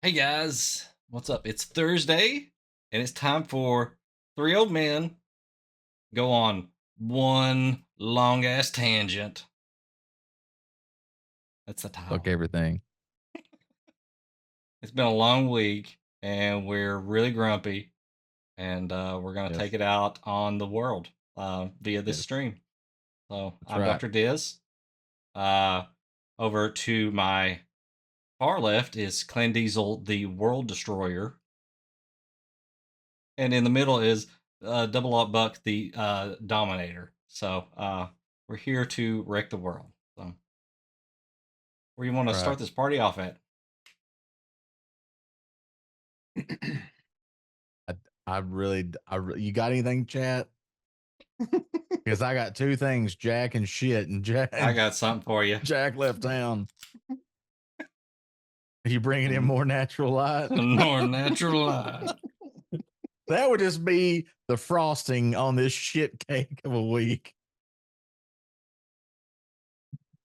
Hey guys, what's up? It's Thursday, and it's time for three old men go on one long ass tangent. That's the Fuck title. everything. It's been a long week, and we're really grumpy, and we're gonna take Yes. it out on the world via this Yes. stream. So That's I'm right. Dr. Diz. Uh, Over to my far left is Clan Diesel, the World Destroyer, and in the middle is Double Up Buck, the Dominator. So we're here to wreck the world. So where you want to Right. start this party off at? I, you got anything, chat? Because I got two things, Jack and shit, and Jack I and got something for you. Jack left town. Are you bringing in more natural light? More natural light. That would just be the frosting on this shit cake of a week.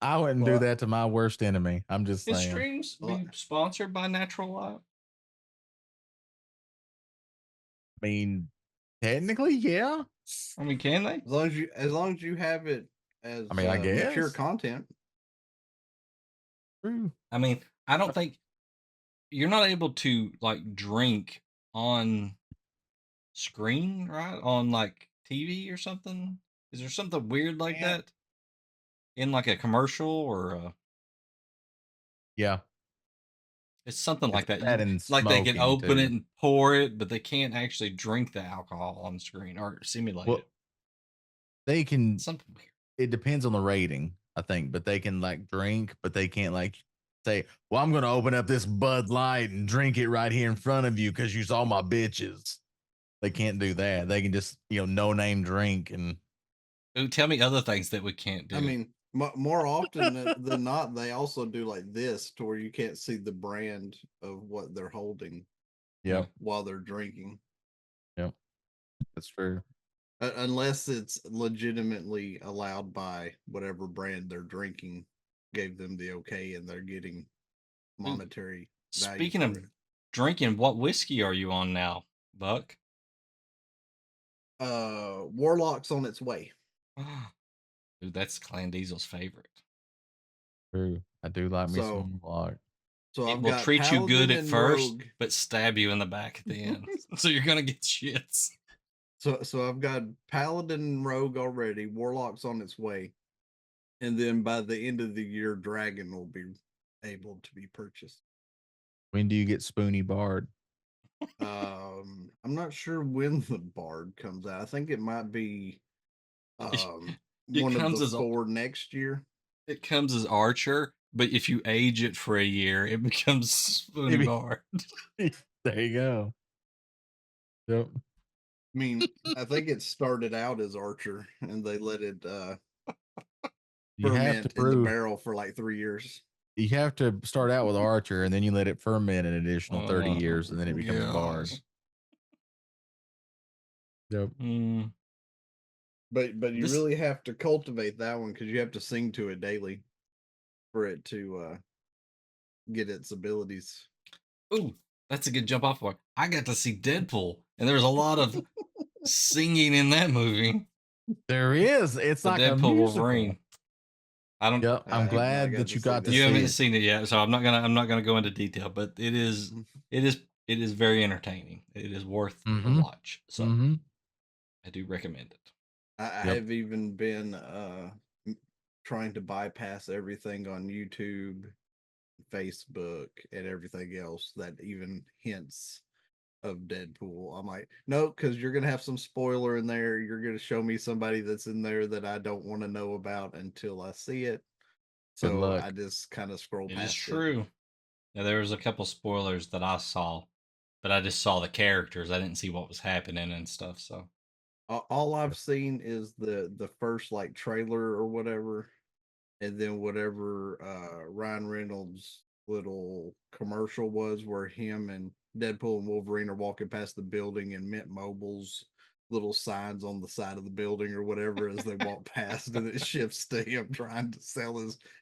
I wouldn't do Well, that to my worst enemy. I'm just His saying. streams well, be sponsored by Natural Light. I mean, technically, yeah. I mean, can they? as long as you have it as I mean, I mature guess. content. True. I mean, I don't think you're not able to like drink on screen, right? On like TV or something. Is there something weird like And that in like a commercial or Yeah. it's something It's like that. that and Like they can smoking open too. it and pour it, but they can't actually drink the alcohol on screen or simulate Well, it. they can Something weird. it depends on the rating, I think, but they can like drink, but they can't like say, "Well, I'm going to open up this Bud Light and drink it right here in front of you because you saw my bitches." They can't do that. They can just no name drink and Ooh, tell me other things that we can't I do. mean, more often than not, they also do like this to where you can't see the brand of what they're holding Yeah. yep, while they're drinking, yep, that's true. unless it's legitimately allowed by whatever brand they're drinking gave them the okay, and they're getting Ooh, monetary value speaking for of it. drinking, what whiskey are you on now, Buck? Warlock's on its way. Dude, that's Clan Diesel's favorite. True. I do like me So some Warlock. so It I've will got treat you good Paladin at and first, Rogue. but stab you in the back at the end. So you're gonna get shits. So I've got Paladin and Rogue already. Warlock's on its way, and then by the end of the year, Dragon will be able to be purchased. When do you get Spoony Bard? I'm not sure when the Bard comes out. I think it might be It, um it one of comes the as four next year. it comes as Archer, but if you age it for a year, it becomes Spoony Maybe. Bar. There you go. Yep. I mean, I think it started out as Archer, and they let it You have to ferment in the prove barrel for like 3 years. you have to start out with Archer and then you let it ferment an additional 30 years and then it becomes Bard. Gosh. Yep. Mm, But you this really have to cultivate that one because you have to sing to it daily for it to get its abilities. ooh, that's a good jump off point. I got to see Deadpool, and there's a lot of singing in that movie. There is. It's The like a Deadpool musical. Wolverine. I don't. Yep. I I'm have not glad got that to you see got to You that. see haven't it. seen it yet, so I'm not gonna go into detail, but it is very entertaining. It is worth the Mm-hmm. watch. So Mm-hmm. I do recommend it. I Yep. have even been trying to bypass everything on YouTube, Facebook, and everything else that even hints of Deadpool. I'm like, no, because you're gonna have some spoiler in there. You're gonna show me somebody that's in there that I don't want to know about until I see it. Good So I luck. just kind of scroll It is past it. true. Now, there was a couple spoilers that I saw, but I just saw the characters. I didn't see what was happening and stuff. So All I've seen is the first like trailer or whatever, and then whatever Ryan Reynolds little commercial was where him and Deadpool and Wolverine are walking past the building and Mint Mobile's little signs on the side of the building or whatever as they walk past, and it shifts to him trying to sell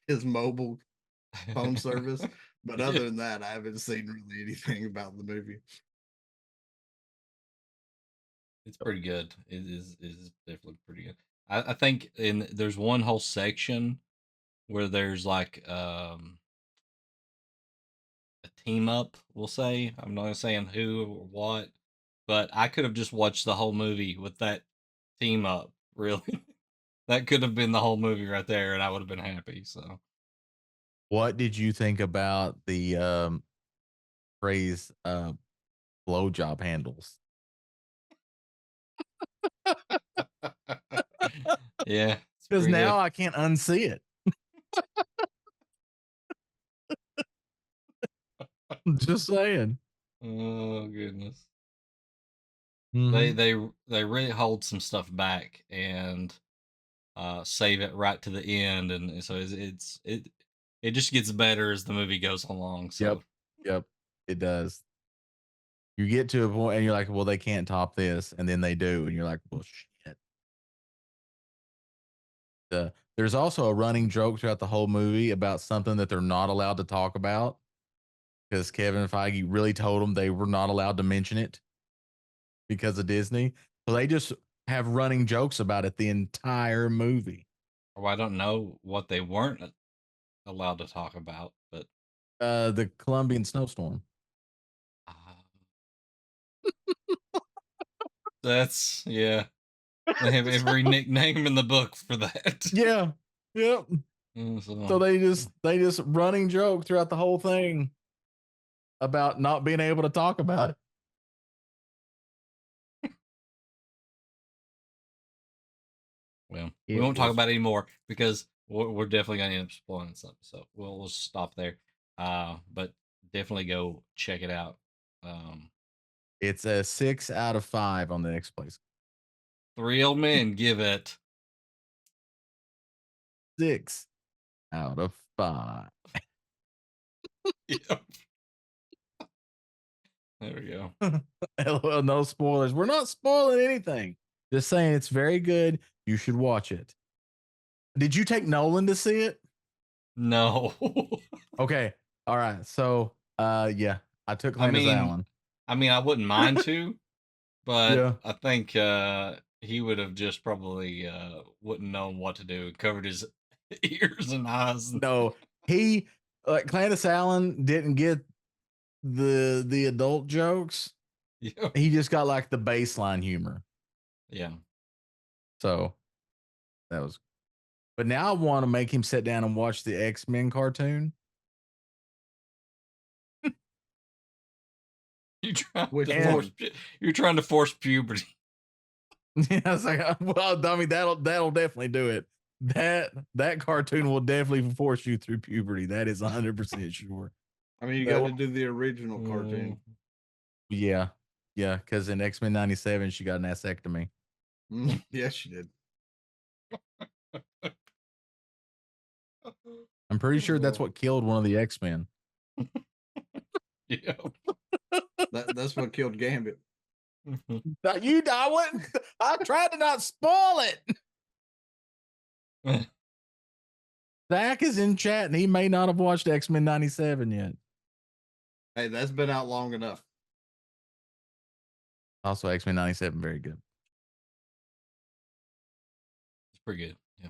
his mobile phone service. But other than that, I haven't seen really anything about the movie. It's pretty good. It is definitely pretty good. I think there's one whole section where there's like a team up, we'll say. I'm not saying who or what, but I could have just watched the whole movie with that team up, really. That could have been the whole movie right there, and I would have been happy. So What did you think about the phrase blowjob handles? yeah, it's Because pretty now good. I can't unsee it. Just saying. Oh goodness. They Mhm. they they really hold some stuff back and save it right to the end, and so it just gets better as the movie goes along. Yep. So Yep. It does. You get to a point and you're like, well, they can't top this. And then they do. And you're like, well, shit. There's also a running joke throughout the whole movie about something that they're not allowed to talk about because Kevin Feige really told them they were not allowed to mention it because of Disney. So they just have running jokes about it the entire movie. or I don't know what they weren't allowed to talk about, but The Colombian snowstorm. uh, that's yeah. They have every nickname in the book for that. Yeah. Yep. So So, they just running joke throughout the whole thing about not being able to talk about it. well, we It won't talk was about it anymore because we're definitely going to end up spoiling something. So we'll stop there. But definitely go check it out. Um, It's a 6 out of 5 on the next place. Three Old Men give it. 6 out of 5. Yep. There we go. LOL, no spoilers. We're not spoiling anything. Just saying it's very good. You should watch it. Did you take Nolan to see it? No. Okay. All right. So yeah, I took I Landis mean, Allen. I wouldn't mind to, but Yeah. I think he would have just probably wouldn't known what to do. Covered his ears and eyes. No, he like Landis Allen didn't get the adult jokes. Yeah. He just got like the baseline humor. Yeah. So that was, but now I want to make him sit down and watch the X-Men cartoon. You trying Which to And force? one? You're trying to force puberty. yeah, I was like, well, I mean, that'll definitely do it. That cartoon will definitely force you through puberty. That is 100% sure. I mean, you That got will, to do the original Mm. cartoon. yeah, yeah, because in X-Men 97, she got an vasectomy. Yes, you did. I'm pretty sure that's what killed one of the X-Men. Yeah. That's what killed Gambit. I wouldn't. I tried to not spoil it. Zach is in chat and he may not have watched X-Men 97 yet. Hey, that's been out long enough. Also, X-Men 97, very good. It's pretty good. Yeah.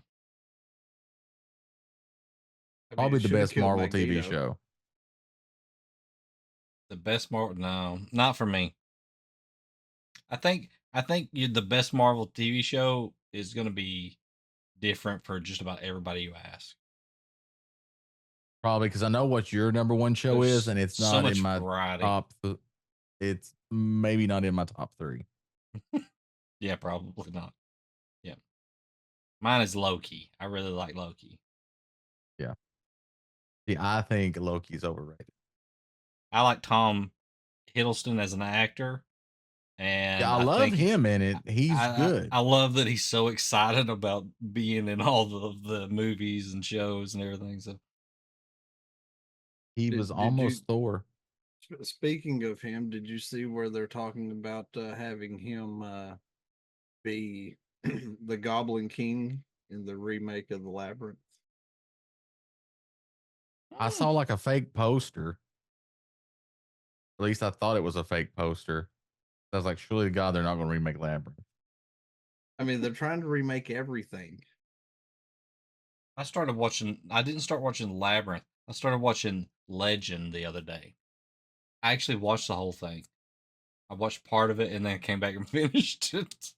I mean, Probably it the should have best killed Marvel TV Magneto. show. The best Marvel? No, not for me. I think the best Marvel TV show is going to be different for just about everybody you ask. Probably because I know what your number one show There's is, and it's so not in much my variety. top. It's maybe not in my top 3. Yeah, probably not. Yeah, mine is Loki. I really like Loki. Yeah. See, I think Loki's overrated. I like Tom Hiddleston as an actor, Yeah, and I I love think him in it. He's good. I love that he's so excited about being in all the movies and shows and everything. So He was Did you? almost Thor. Speaking of him, did you see where they're talking about having him be the Goblin King in the remake of the Labyrinth? I saw like a fake poster. At least I thought it was a fake poster. I was like, surely to God, they're not going to remake Labyrinth. I mean, they're trying to remake everything. I started watching. I didn't start watching Labyrinth. I started watching Legend the other day. I actually watched the whole thing. I watched part of it and then came back and finished it.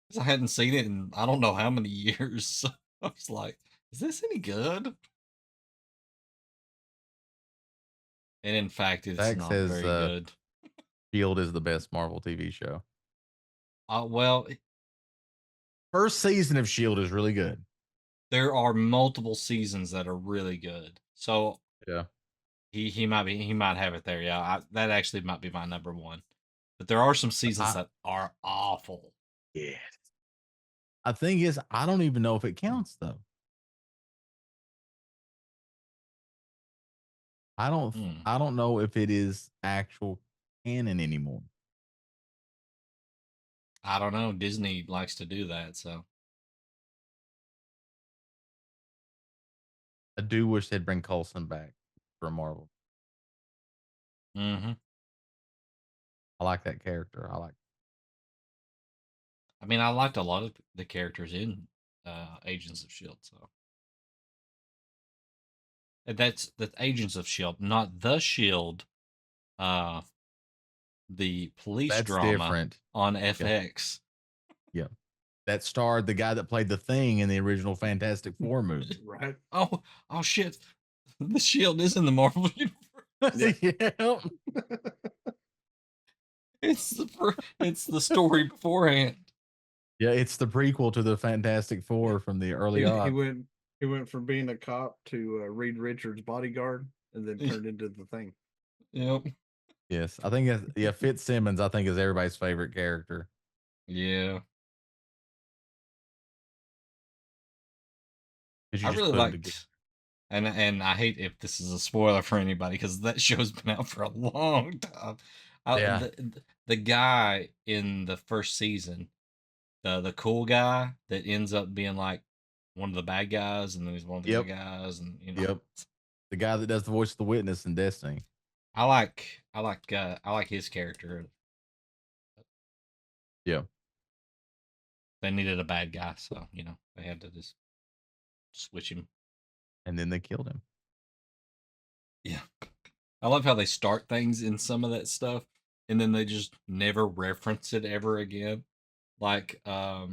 'Cause I hadn't seen it in I don't know how many years. So I was like, "Is this any good?" And in fact, it's Zach not says very good. Shield is the best Marvel TV show. Well, First season of Shield is really good. there are multiple seasons that are really good. So Yeah. he might have it there. Yeah, that actually might be my number one. But there are some seasons that are awful. Yeah. I think is I don't even know if it counts though. I don't know if it is actual canon anymore. I don't know. Disney likes to do that, so I do wish they'd bring Coulson back for Marvel. mhm. I like that character. I mean, I liked a lot of the characters in Agents of Shield. So and that's Agents of Shield, not the Shield. Uh, the police That's drama different. on Yeah. FX. Yeah. That starred the guy that played the Thing in the original Fantastic Four movie. Right. Oh shit! The Shield is in the Marvel universe. Yeah. It's the story beforehand. Yeah, it's the prequel to the Fantastic Four from the early He odds. went from being a cop to Reed Richards' bodyguard, and then turned into the Thing. Yep. Yes, I think Fitzsimmons. I think is everybody's favorite character. Yeah. 'Cause you I just really put 'em together. liked, and I hate if this is a spoiler for anybody because that show's been out for a long time. Yeah. The guy in the first season, the cool guy that ends up being like one of the bad guys, and then he's one of the Yep. good guys, and you know, Yep. The guy that does the voice of the witness in Destiny. I like his character. Yeah. They needed a bad guy, so you know they had to just switch him. And then they killed him. Yeah. I love how they start things in some of that stuff and then they just never reference it ever again. Like I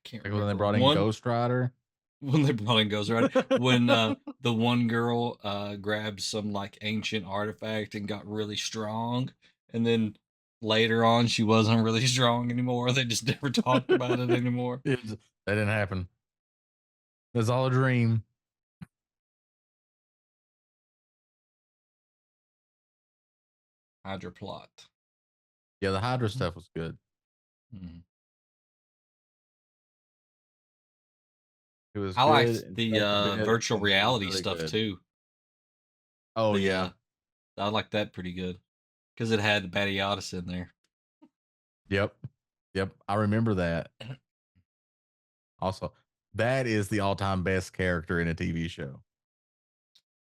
can't Like when they remember brought in Ghost Rider. when they brought in Ghost Rider. When the one girl grabbed some like ancient artifact and got really strong, and then later on she wasn't really strong anymore. They just never talked about it anymore. That didn't happen. It was all a dream. Hydra plot. Yeah, the Hydra stuff was good. Mhm. It was I good. liked the and virtual it was reality really stuff good. too. Oh The, yeah. I like that pretty good because it had Batiotis in there. Yep. Yep. I remember that. Also, that is the all-time best character in a TV show.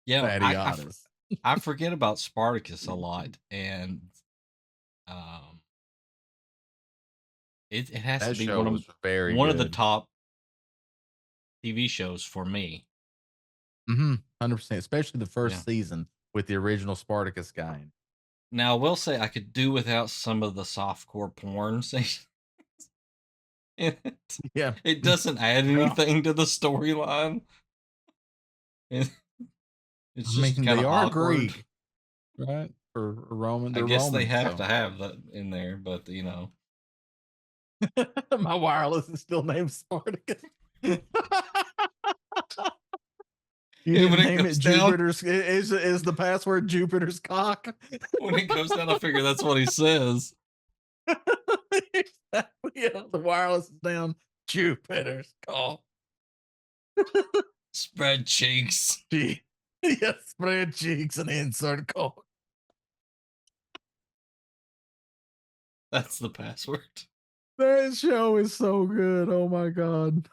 Yeah, Batiotis. I forget about Spartacus a lot, and um, it has That to be show one of was very one of the good. top TV shows for me. 100%, especially the first Yeah. season with the original Spartacus guy. Now, I will say I could do without some of the softcore porn scenes in it. Yeah. It doesn't add anything to the storyline. It's I just mean, kind they of are awkward. Greek, right? For Roman, I they're guess they Roman. have So. to have that in there, but you know. My wireless is still named Spartacus. You Yeah, need when to it name it goes down- Jupiter's. Is the password Jupiter's cock? When it goes down, I figure that's what he says. Exactly. Yeah, the wireless is down. Jupiter's cock. Spread cheeks. Yeah, spread cheeks and insert cock. That's the password. That show is so good. Oh my god.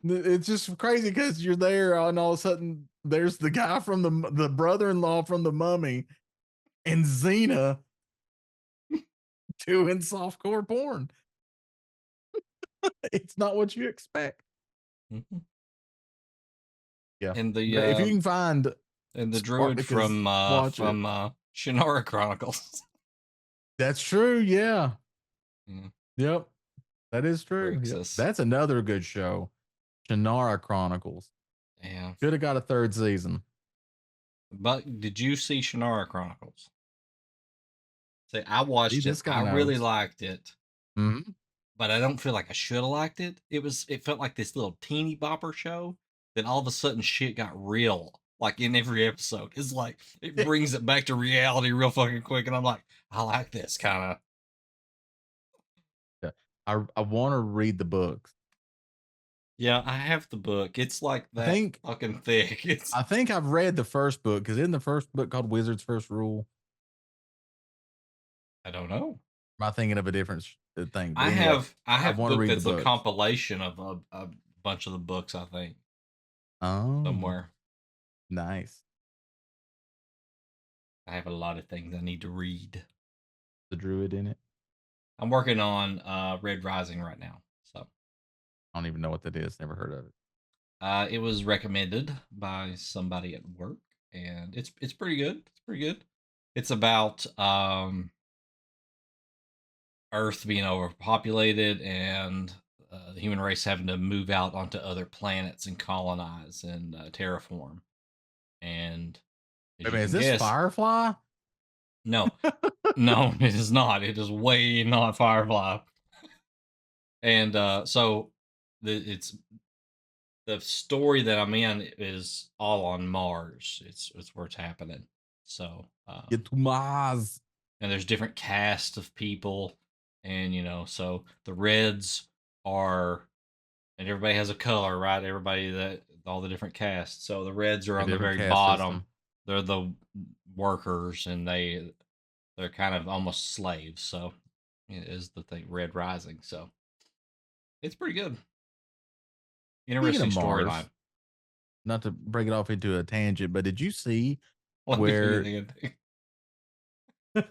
It's just crazy because you're there and all of a sudden there's the guy from the brother-in-law from the Mummy and Xena doing softcore porn. It's not what you expect. Mhm. Yeah. And the But if you can find druid Spartacus, watch it. from Shannara Chronicles. That's true. Yeah. Yeah, Yep. That is true. Yep. Grixis. That's another good show. Shannara Chronicles. Yeah. Should have got a third season. But did you see Shannara Chronicles? See, I watched See, it. this guy I really knows. liked it, Mhm. but I don't feel like I should have liked it. It felt like this little teeny bopper show. Then all of a sudden shit got real. Like in every episode. It's like it brings it back to reality real fucking quick. And I'm like, I like this kind of. Yeah. I want to read the books. Yeah, I have the book. It's like I that think fucking thick. It's I think I've read the first book because in the first book called Wizard's First Rule, I don't know. am I thinking of a different thing? But I anyway, have I I have a want to book read the that's a books. compilation of a bunch of the books, I think, Oh, somewhere. nice. I have a lot of things I need to read. The druid in it. I'm working on Red Rising right now. So I don't even know what that is. Never heard of it. it was recommended by somebody at work, and it's pretty good. It's pretty good. It's about Earth being overpopulated and the human race having to move out onto other planets and colonize and terraform. And as Wait a you minute, can is this guess, Firefly? no, no, it is not. It is way not Firefly. And so it's the story that I'm in is all on Mars. It's where it's happening. So Get to Mars. and there's different casts of people, and so the Reds are, and everybody has a color, right? Everybody that all the different casts. So the Reds are A on the different very caste bottom. system. They're the workers, and they're kind of almost slaves. So it is the thing, Red Rising. So it's pretty good. Speaking Interesting of Mars, storyline. not to break it off into a tangent, but did you see Let me where figure the I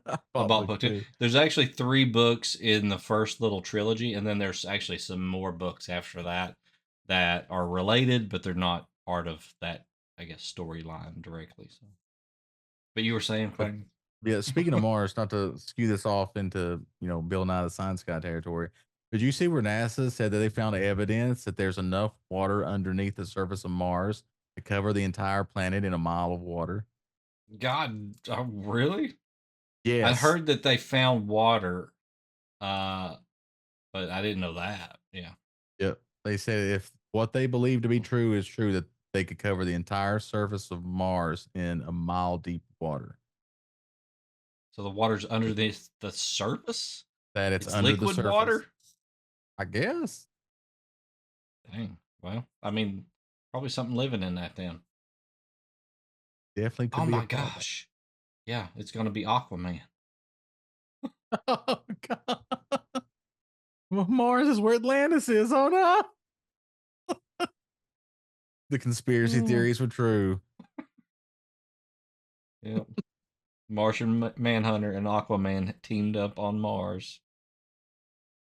I bought bought books book two. too. There's actually 3 books in the first little trilogy, and then there's actually some more books after that that are related, but they're not part of that, I guess, storyline directly. So, but you were saying, But Clayton? yeah, speaking of Mars, not to skew this off into Bill Nye the Science Guy territory, did you see where NASA said that they found evidence that there's enough water underneath the surface of Mars to cover the entire planet in a mile of water? God, really? I Yes. heard that they found water, uh, but I didn't know that. Yeah. Yep. They said if what they believe to be true is true, that they could cover the entire surface of Mars in a mile deep water. So the water's underneath the surface. That it's It's under the liquid surface. water. I guess. Dang. Well, I mean, probably something living in that then. Definitely could Oh be a my part of gosh. Yeah, it's gonna be Aquaman. that. Oh god. Mars is where Atlantis is. Oh no. The conspiracy Mm. theories were true. Yep. Martian Manhunter and Aquaman teamed up on Mars.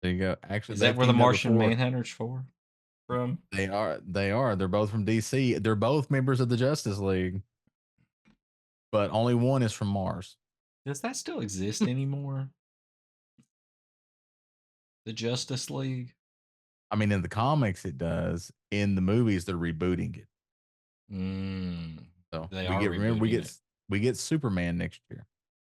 There you go. Actually, Is they've that where the teamed up Martian before. Manhunter's from? They are. They are. They're both from DC. They're both members of the Justice League, but only one is from Mars. Does that still exist anymore? The Justice League? I mean, in the comics, it does. In the movies, they're rebooting it. So They we are get. Remember, rebooting it. we get Superman next year.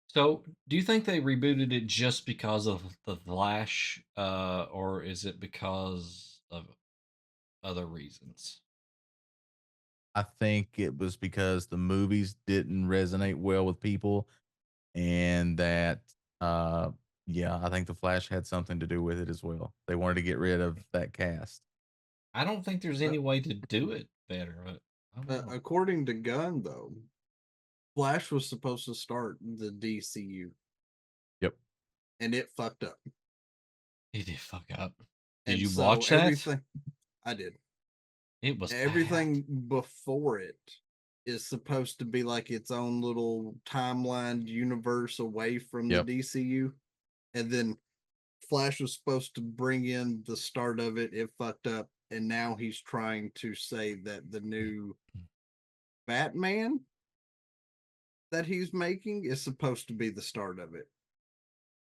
So, do you think they rebooted it just because of the Flash, or is it because of other reasons? I think it was because the movies didn't resonate well with people, and that yeah, I think the Flash had something to do with it as well. They wanted to get rid of that cast. I don't think there's Uh, any way to do it better. But I don't know. According to Gunn, though, Flash was supposed to start the DCU, Yep. and it fucked up. He did fuck up. Did And you so watch that? everything I did. It was bad. Everything before it is supposed to be like its own little timeline universe away from Yep. the DCU. And then Flash was supposed to bring in the start of it. It fucked up. And now he's trying to say that the new Batman that he's making is supposed to be the start of it.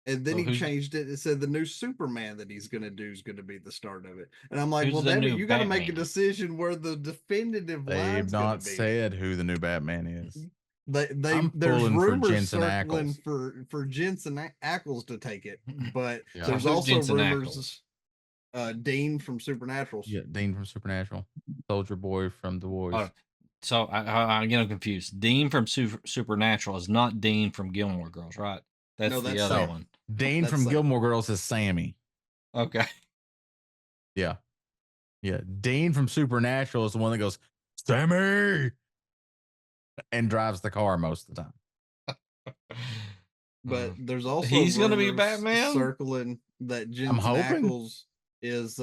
And then So he who's- changed it. It said the new Superman that he's going to do is going to be the start of it. And I'm like, Who's well, the damn it, new you got to make a Batman? decision where the definitive They've line's going not to be. said who the new Batman is. There's pulling for rumors Jensen circling Ackles. for Jensen Ackles to take it, but Yeah. there's Who's also Jensen rumors. Dean from Supernaturals. Yeah, Dean from Supernatural, Soldier Boy from The Boys. Oh, so I'm getting confused. Dean from Supernatural is not Dean from Gilmore Girls, right? That's No, the that's other Sam. one. Dean that's from Sam. Gilmore Girls is Sammy. Okay. Yeah. Yeah. Dean from Supernatural is the one that goes, Sammy, and drives the car most of the time. But there's also He's gonna be rumors Batman? circling that Jensen hoping. Ackles is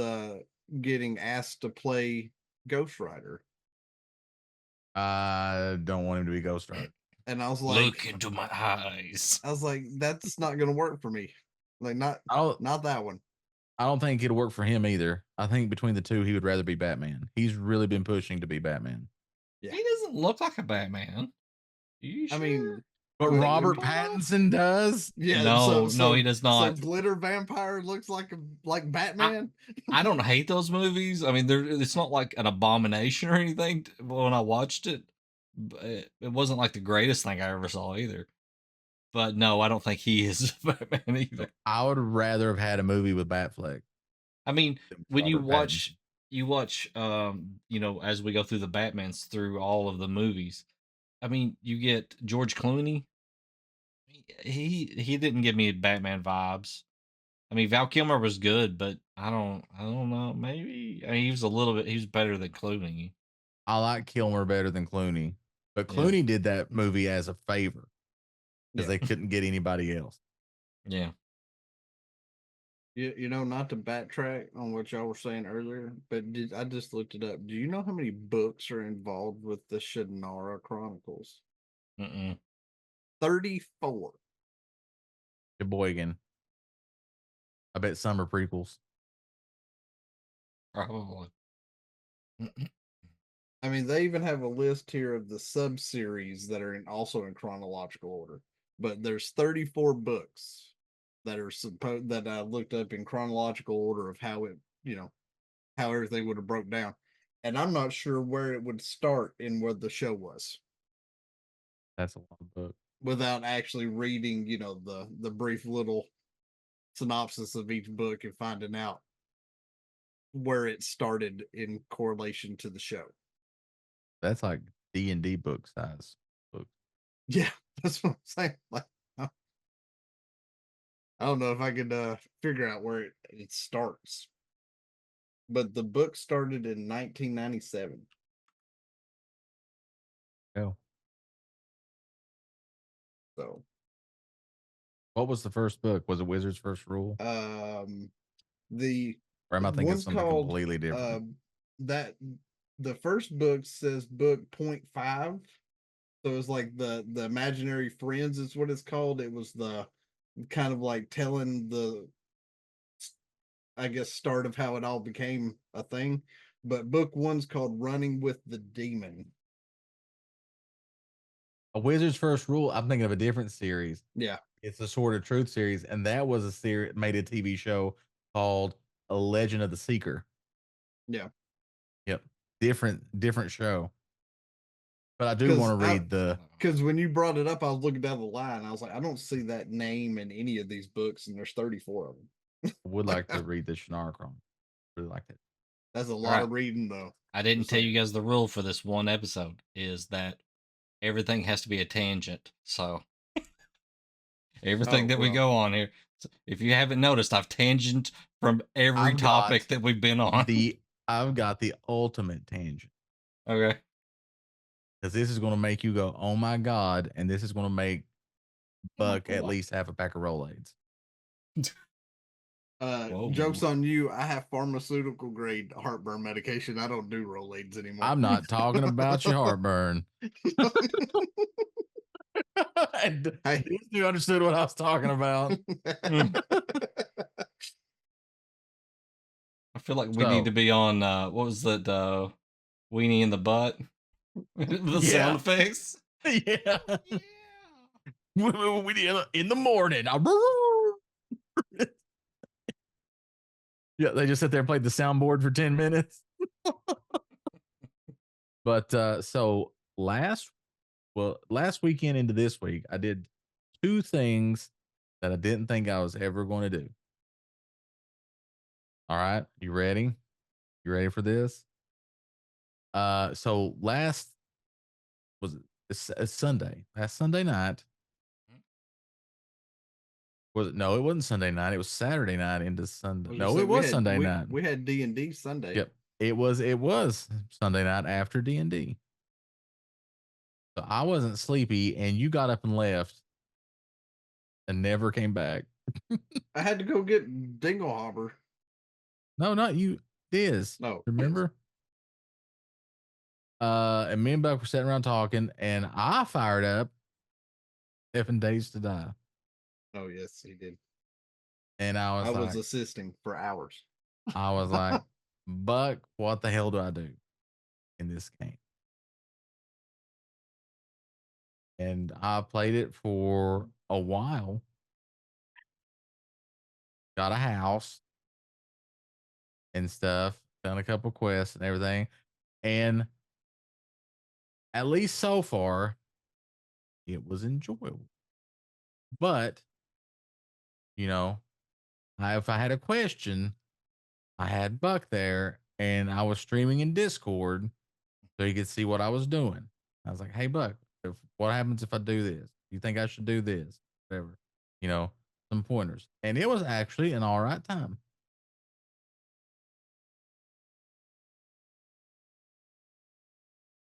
getting asked to play Ghost Rider. I don't want him to be Ghost Rider. And I was like, Look into my eyes. I was like, that's not gonna work for me. Like not that one. I don't think it'll work for him either. I think between the two, he would rather be Batman. He's really been pushing to be Batman. Yeah. He doesn't look like a Batman. I mean, but Well, Robert well, Pattinson does. yeah. No, he does not. So Glitter Vampire looks like Batman. I don't hate those movies. I mean, it's not like an abomination or anything when I watched it. But it wasn't like the greatest thing I ever saw either. But no, I don't think he is Batman either. I would rather have had a movie with Batfleck. I mean, when you Robert watch, as we go through the Batmans through all of the movies, I mean, you get George Clooney. He didn't give me Batman vibes. I mean, Val Kilmer was good, but I don't know. Maybe he was better than Clooney. I like Kilmer better than Clooney, but Clooney did that movie as a favor because they couldn't get anybody else. Yeah. Not to backtrack on what y'all were saying earlier, but I just looked it up. Do you know how many books are involved with the Shannara Chronicles? 34. Sheboygan. I bet some are prequels. Probably. I mean, they even have a list here of the sub-series that are also in chronological order. But there's 34 books that are that I looked up in chronological order of how it, how everything would have broke down. And I'm not sure where it would start in where the show was. That's a long book. Without actually reading, the brief little synopsis of each book and finding out where it started in correlation to the show. That's like D&D book size book. Yeah, that's what I'm saying. Like, I don't know if I could figure out where it starts. But the book started in 1997. Oh. So. What was the first book? Was it Wizard's First Rule? Or am I thinking something completely different? The first book says book 0.5. So it's like the imaginary friends is what it's called. It was the kind of like telling the, I guess, start of how it all became a thing. But book 1's called Running with the Demon. A Wizard's First Rule. I'm thinking of a different series. Yeah. It's the Sword of Truth series, and that was a series made a TV show called A Legend of the Seeker. Yeah. Yep. Different show. But I do want to read because when you brought it up, I was looking down the line. I was like, I don't see that name in any of these books, and there's 34 of them. I would like to read the Shannara Chronicles. Really like it. That's a lot of reading, though. I didn't tell you guys the rule for this one episode is that everything has to be a tangent. So everything we go on here, if you haven't noticed, I've tangent from every topic that we've been on. I've got the ultimate tangent. Okay. Because this is going to make you go, oh my God. And this is going to make Buck at least have a pack of Rolaids. Jokes Whoa. on you. I have pharmaceutical grade heartburn medication. I don't do Rolaids anymore. I'm not talking about your heartburn. And Hey. these two understood what I was talking about. I feel like we need to So, be on what was that weenie in the butt? The sound yeah. effects. Yeah. Yeah. In the morning. Yeah, they just sit there and played the soundboard for 10 minutes. But so last weekend into this week, I did two things that I didn't think I was ever going to do. All right, you ready? You ready for this? So last was it it's Sunday. Last Sunday night was it? No, it wasn't Sunday night. It was Saturday night into Sunday. I was gonna No, say it was Sunday night. we had D&D Sunday. Yep, it was Sunday night after D&D. So I wasn't sleepy, and you got up and left and never came back. I had to go get Dinglehopper. No, not you. Diz. No, Remember? And me and Buck were sitting around talking, and I fired up effing Days to Die. Oh yes, he did. And I I was was like, assisting for hours. Buck, what the hell do I do in this game? And I played it for a while. Got a house and stuff, done a couple quests and everything. And at least so far, it was enjoyable. But, you know, if I had a question, I had Buck there and I was streaming in Discord so he could see what I was doing. I was like, hey, Buck, what happens if I do this? You think I should do this? Whatever, some pointers. And it was actually an all right time.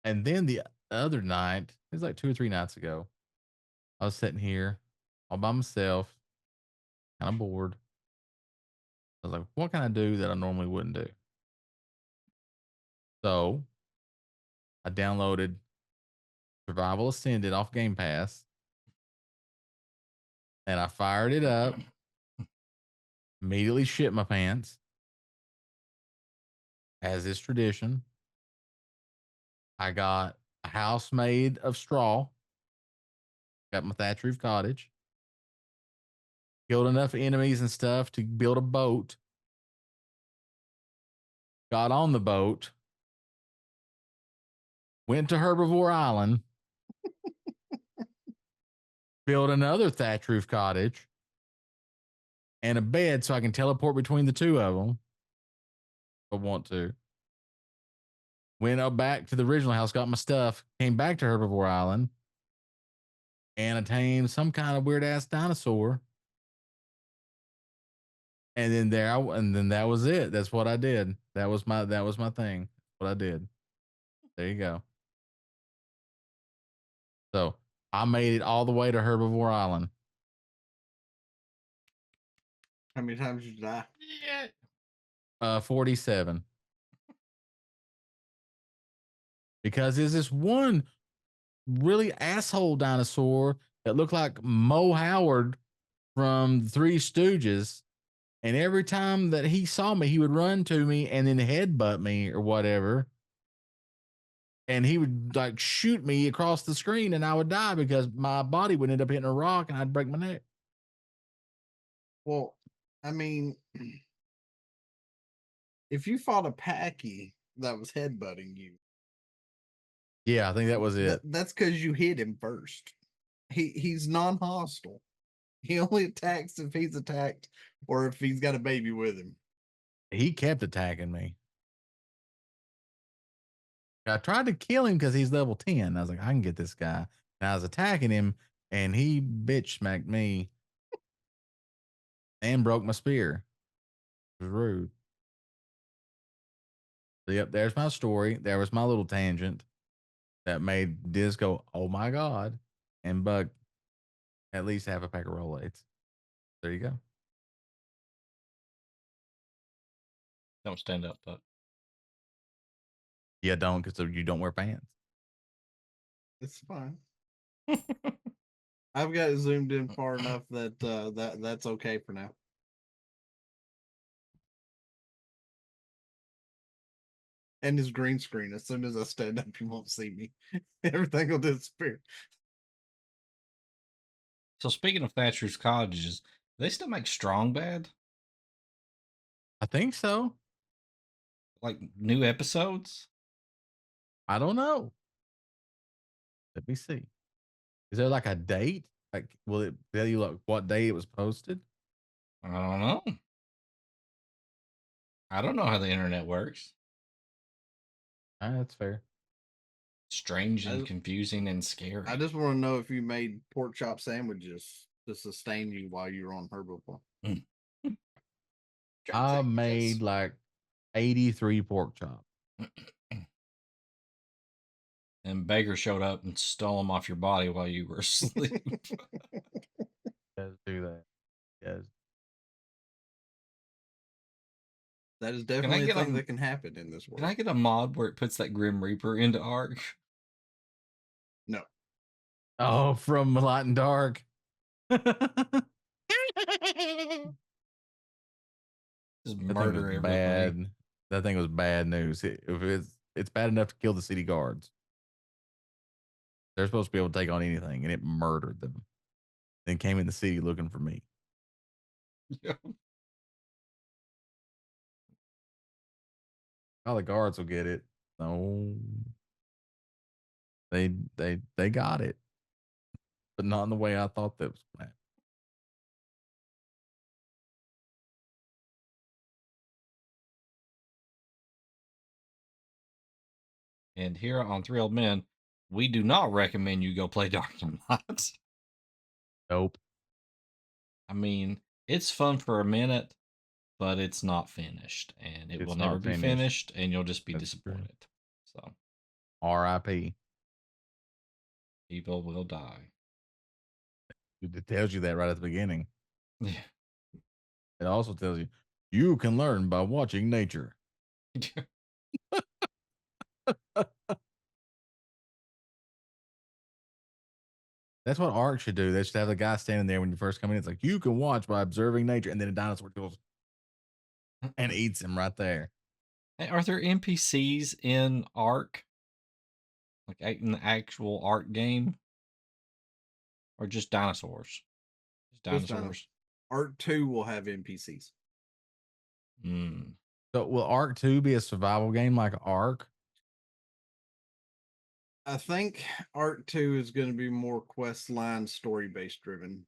And then the other night, it was like 2 or 3 nights ago, I was sitting here all by myself, kind of bored. I was like, what can I do that I normally wouldn't do? So I downloaded Survival Ascended off Game Pass and I fired it up, immediately shit my pants, as is tradition. I got a house made of straw, got my thatch roof cottage, killed enough enemies and stuff to build a boat, got on the boat, went to Herbivore Island, built another thatch roof cottage and a bed so I can teleport between the two of them if I want to. Went up back to the original house, got my stuff, came back to Herbivore Island, and tamed some kind of weird ass dinosaur. And then that was it. That's what I did. That was my thing. What I did. There you go. So I made it all the way to Herbivore Island. How many times did you die? Yeah. 47. Because there's this one really asshole dinosaur that looked like Mo Howard from the Three Stooges. And every time that he saw me, he would run to me and then headbutt me or whatever. And he would like shoot me across the screen and I would die because my body would end up hitting a rock and I'd break my neck. Well, I mean, if you fought a Packy that was headbutting you, Yeah, I think that was it. that's because you hit him first. He's non-hostile. He only attacks if he's attacked or if he's got a baby with him. He kept attacking me. I tried to kill him because he's level 10. I was like, I can get this guy. And I was attacking him and he bitch smacked me and broke my spear. It was rude. So, yep, there's my story. There was my little tangent that made Diz go, oh my God, and Buck at least have a pack of Rolaids. There you go. Don't stand up, but Yeah, don't because you don't wear pants. It's fine. I've got it zoomed in far enough that that's okay for now. And his green screen. As soon as I stand up, you won't see me. Everything will disappear. So speaking of Thatcher's cottages, they still make Strong Bad? I think so. Like new episodes? I don't know. Let me see. Is there like a date? Like, will it tell you like what day it was posted? I don't know. I don't know how the internet works. That's fair. Strange and I- confusing and scary. I just want to know if you made pork chop sandwiches to sustain you while you were on Herbivore. I made like 83 pork chops. And Baker showed up and stole them off your body while you were asleep. Yes, do that. Yes. That is definitely a get thing a- that can happen in this world. Can I get a mod where it puts that Grim Reaper into Ark? No. Oh, from Light and Dark. Just That thing murder was everybody. bad. That thing was bad news. If it's bad enough to kill the city guards. They're supposed to be able to take on anything, and it murdered them. Then came in the city looking for me. Oh, the guards will get it. No, they got it, but not in the way I thought that was planned. And here on Three Old Men, we do not recommend you go play Dark Knight. Nope. I mean, it's fun for a minute, but it's not finished, and it It's will not never be finished. finished, and you'll just be That's true. disappointed. So R.I.P. people will die. It tells you that right at the beginning. Yeah. It also tells you you can learn by watching nature. That's what Ark should do. They should have the guy standing there when you first come in. It's like you can watch by observing nature, and then a dinosaur goes and eats him right there. Hey, are there NPCs in Ark? Like in the actual Ark game? Or just dinosaurs? Just Just dinosaurs. dinosaurs. Ark 2 will have NPCs. Mm. So will Ark 2 be a survival game like Ark? I think Ark 2 is going to be more quest line story based driven.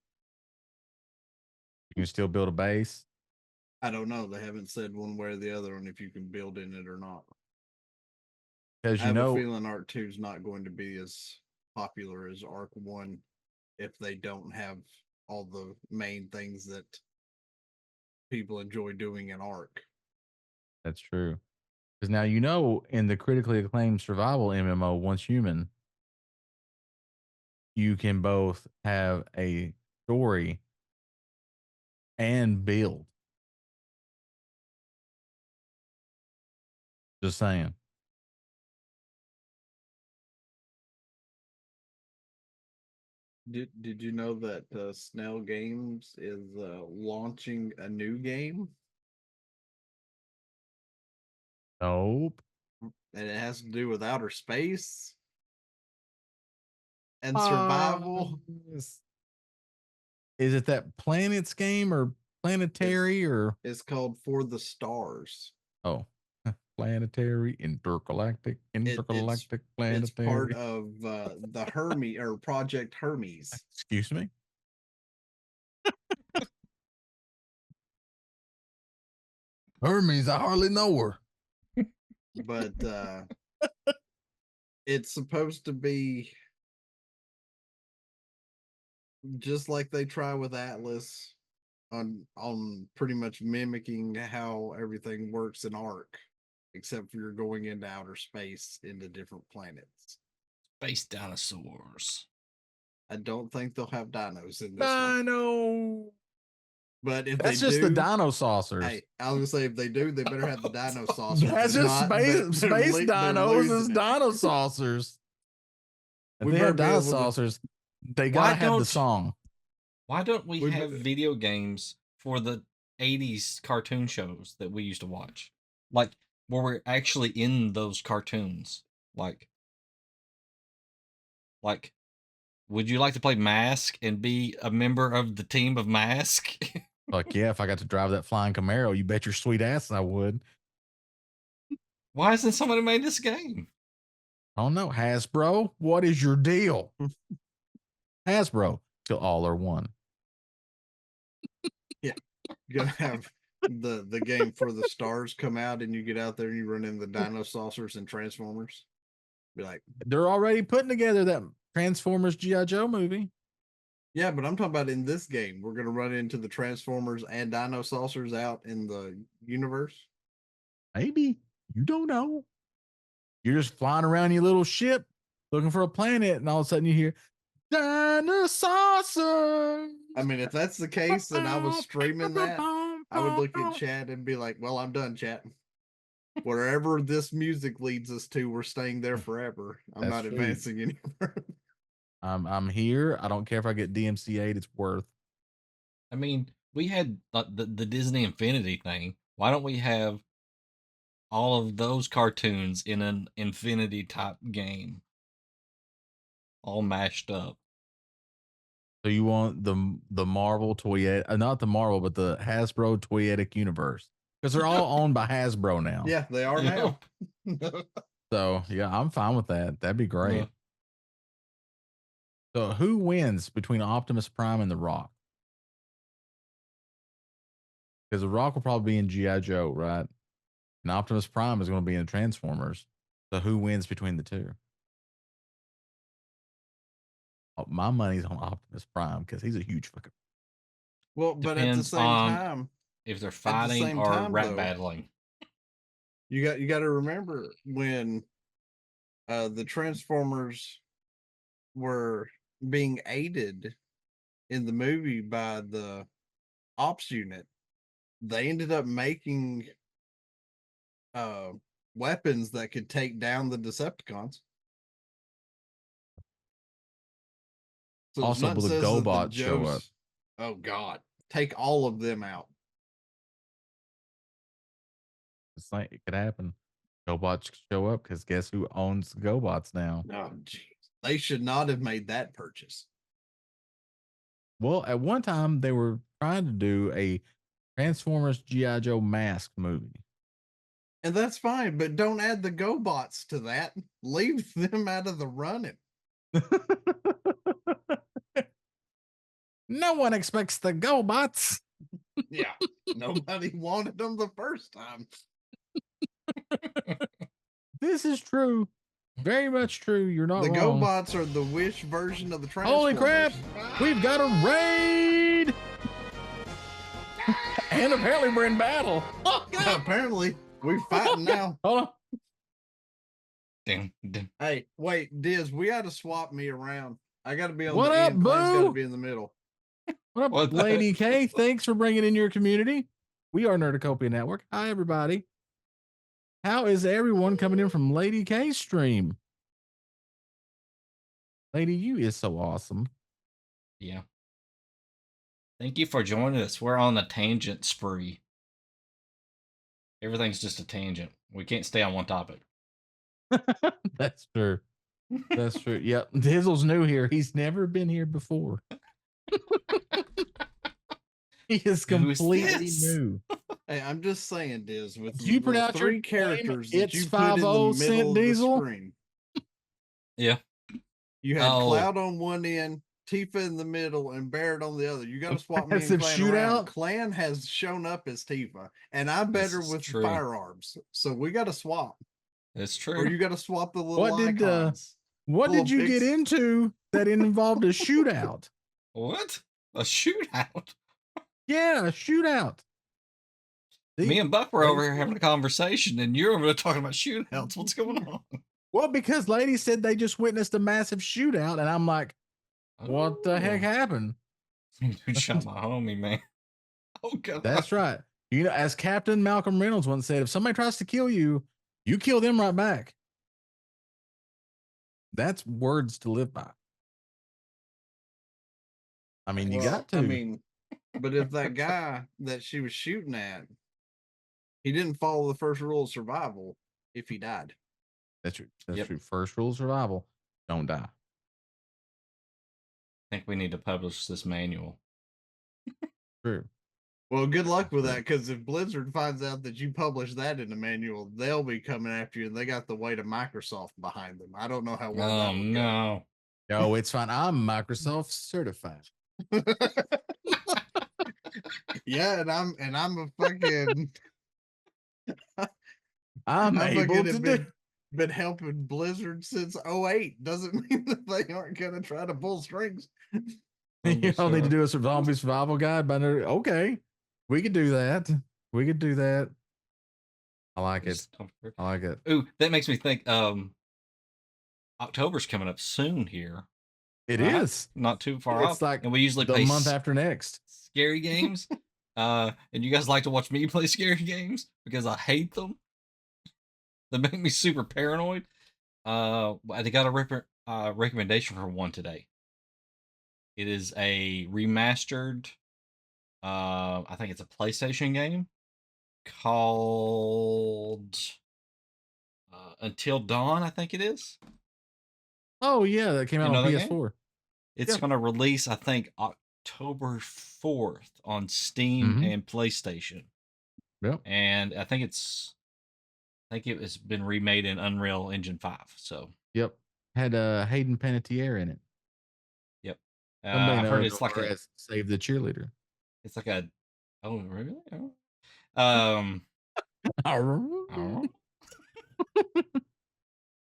You can still build a base. I don't know. They haven't said one way or the other on if you can build in it or not. Because I you have a know, feeling Ark 2 is not going to be as popular as Ark 1 if they don't have all the main things that people enjoy doing in Ark. that's true. Because now you know in the critically acclaimed survival MMO, Once Human, you can both have a story and build. Just saying. Did you know that Snell Games is launching a new game? Nope. And it has to do with outer space and survival. Is it that planets game or planetary or It's called For the Stars. oh planetary intergalactic It's planetary? part of the Hermes or Project Hermes. Excuse me. Hermes, I hardly know her. But it's supposed to be just like they try with Atlas on pretty much mimicking how everything works in Ark, except for you're going into outer space into different planets. Space dinosaurs. I don't think they'll have dinos in this one. Dino. But if That's they just the do, dino saucers. hey, I was gonna say if they do, they better have the dino saucers. That's If just not, space they're dinos is losing it. dino saucers. If We they have better be dino able to- saucers, they Why gotta have the don't- song. Why don't we We- have video games for the 80s cartoon shows that we used to watch? Like, where we're actually in those cartoons. Like, would you like to play Mask and be a member of the team of Mask? Fuck yeah, if I got to drive that flying Camaro, you bet your sweet ass I would. Why hasn't somebody made this game? I don't know. Hasbro, what is your deal? Hasbro, till all are one. You're gonna have the game for the stars come out, and you get out there and you run in the dino saucers and Transformers. Be like, They're already putting together that Transformers G.I. Joe movie. yeah, but I'm talking about in this game, we're gonna run into the Transformers and dino saucers out in the universe. Maybe. You don't know. You're just flying around your little ship looking for a planet, and all of a sudden you hear dinosaurs. I mean, if that's the case, and I was streaming that, I would look at chat and be like, well, I'm done, chat. Wherever this music leads us to, we're staying there forever. I'm That's not true. advancing any further. I'm here. I don't care if I get DMCA'd. It's worth. I mean, we had the Disney Infinity thing. Why don't we have all of those cartoons in an Infinity type game? All mashed up. So you want the Marvel Toyetic, not the Marvel, but the Hasbro Toyetic universe, because they're all owned by Hasbro now. Yeah, they are now. So yeah, I'm fine with that. That'd be great. Yeah. So who wins between Optimus Prime and The Rock? Because The Rock will probably be in G.I. Joe, right? And Optimus Prime is going to be in Transformers. So who wins between the two? Oh, my money's on Optimus Prime because he's a huge fucking. Well, but at the Depends same on- time, If they're the fighting same or time, rap though, battling. you got to remember when the Transformers were being aided in the movie by the ops unit, they ended up making weapons that could take down the Decepticons. So Also, nothing will the says that GoBots show up? Joes- Oh God, take all of them out. It's like it could happen. GoBots show up because guess who owns GoBots now? Oh jeez, they should not have made that purchase. Well, at one time they were trying to do a Transformers G.I. Joe mask movie. And that's fine, but don't add the GoBots to that. Leave them out of the running. No one expects the GoBots. Yeah, nobody wanted them the first time. This is true. Very much true. You're not The wrong. GoBots are the Wish version of the Transformers. Holy crap! We've got a raid! And apparently we're in battle. Oh, God. Apparently, we're fighting now. Hold on. Ding, ding. Hey, wait, Diz, we got to swap me around. I got to be on What the up, end. Glenn's got to boo? be in the middle. What up, What the Lady heck? K? Thanks for bringing in your community. We are Nerdacopia Network. Hi, everybody. How is everyone coming in from Lady K's stream? Lady, you is so awesome. Yeah. Thank you for joining us. We're on a tangent spree. Everything's just a tangent. We can't stay on one topic. That's true. That's true. Yep. Dizzle's new here. He's never been here before. He is completely this? new. Hey, I'm just saying, Diz, with Did you the pronounce your three name? characters that It's you put in the 50 Cent middle of the Diesel? screen. Yeah. You had Oh. Cloud on one end, Tifa in the middle, and Barrett on the other. You got to swap me and Massive Clan shootout? around. Clan has shown up as Tifa, and I'm This better is with true. firearms. So we got to swap, It's or true. you got to swap the little What did, icons. What Little did you get pics. into that involved a shootout? What? A shootout? Yeah, a shootout. Me See? and Buck were over here having a conversation, and you're over there talking about shootouts. What's going on? Well, because lady said they just witnessed a massive shootout, and I'm like, what the heck Oh. happened? Dude shot my homie, man. Oh god. That's right. You know, as Captain Malcolm Reynolds once said, if somebody tries to kill you, you kill them right back. That's words to live by. I mean, you got to. I mean, but if that guy that she was shooting at, he didn't follow the first rule of survival if he died. That's true. That's Yep. true. First rule of survival: don't die. I think we need to publish this manual. True. Well, good luck with that, because if Blizzard finds out that you publish that in the manual, they'll be coming after you, and they got the weight of Microsoft behind them. I don't know how well that Oh would no. No, it's fine. I'm Microsoft certified. go. Yeah, and I'm a fucking I'm I able fucking to have do. been helping Blizzard since 08. Doesn't mean that they aren't gonna try to pull strings. You don't need to do a zombie survival guide, but okay, we could do that. We could do that. I like it. I like it. Ooh, that makes me think. October's coming up soon here. It right? is. Not too far It's off. like and we usually the play month after next. scary games. And you guys like to watch me play scary games because I hate them. They make me super paranoid. They got a recommendation for one today. It is a remastered. I think it's a PlayStation game called Until Dawn. I think it is. Oh yeah, that came out on that PS4. It's Yeah. going to release, I think, October 4th on Steam Mhm. and PlayStation. Yep. And I think it has been remade in Unreal Engine 5. So Yep. Had Hayden Panettiere in it. yep. Somebody I've heard knows it's like her as Save the Cheerleader. it's like a oh really? Oh.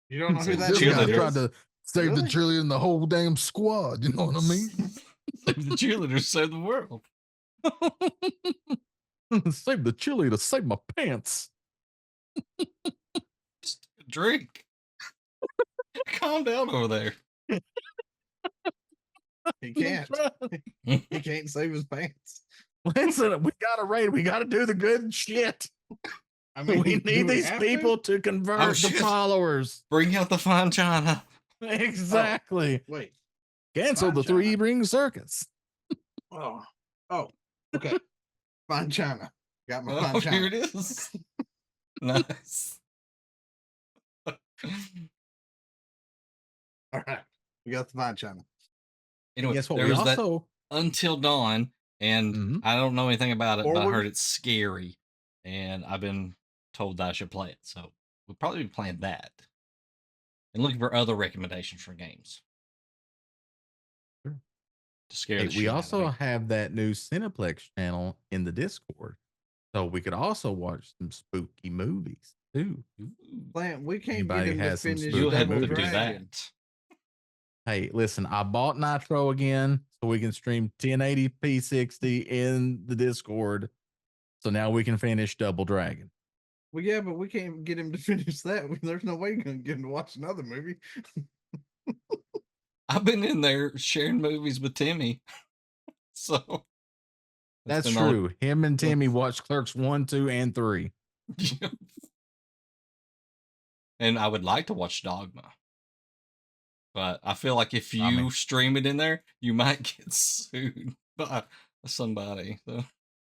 You don't know who Save that the This is? guy cheerleader. tried to save the Really? cheerleader and the whole damn squad. You know what I mean? Save the cheerleaders, save the world. Save the cheerleader, save my pants. Just drink. Calm down over there. He can't. He can't save his pants. Listen, we gotta raid. We gotta do the good shit. I We do need these have people to convert Oh, the shit. followers. Bring out the fine china. Exactly. Wait. Cancel Fine the three China. ring circus. Oh. Okay. Fine China. Got my fine Oh, China. here it is. Nice. All right. We got the fine China. Anyway, Guess what? there We was that also Until Dawn, and Mhm. I don't know anything about it, but I Forward? heard it's scary, and I've been told that I should play it. So we'll probably be playing that and looking for other recommendations for games Sure. to scare Hey, the we shit out of also me. have that new Cineplex channel in the Discord. So we could also watch some spooky movies too. Ooh. Plant, we can't Anybody get him to has some finish spooky You'll have Double to movies. do Dragon. that. Hey, listen, I bought Nitro again so we can stream 1080p 60 in the Discord. So now we can finish Double Dragon. Well, yeah, but we can't get him to finish that. There's no way you're gonna get him to watch another movie. I've been in there sharing movies with Timmy. So That's true. Him and Timmy watched Clerks 1, 2, and 3. And I would like to watch Dogma. But I feel like if you stream it in there, you might get sued by somebody. So.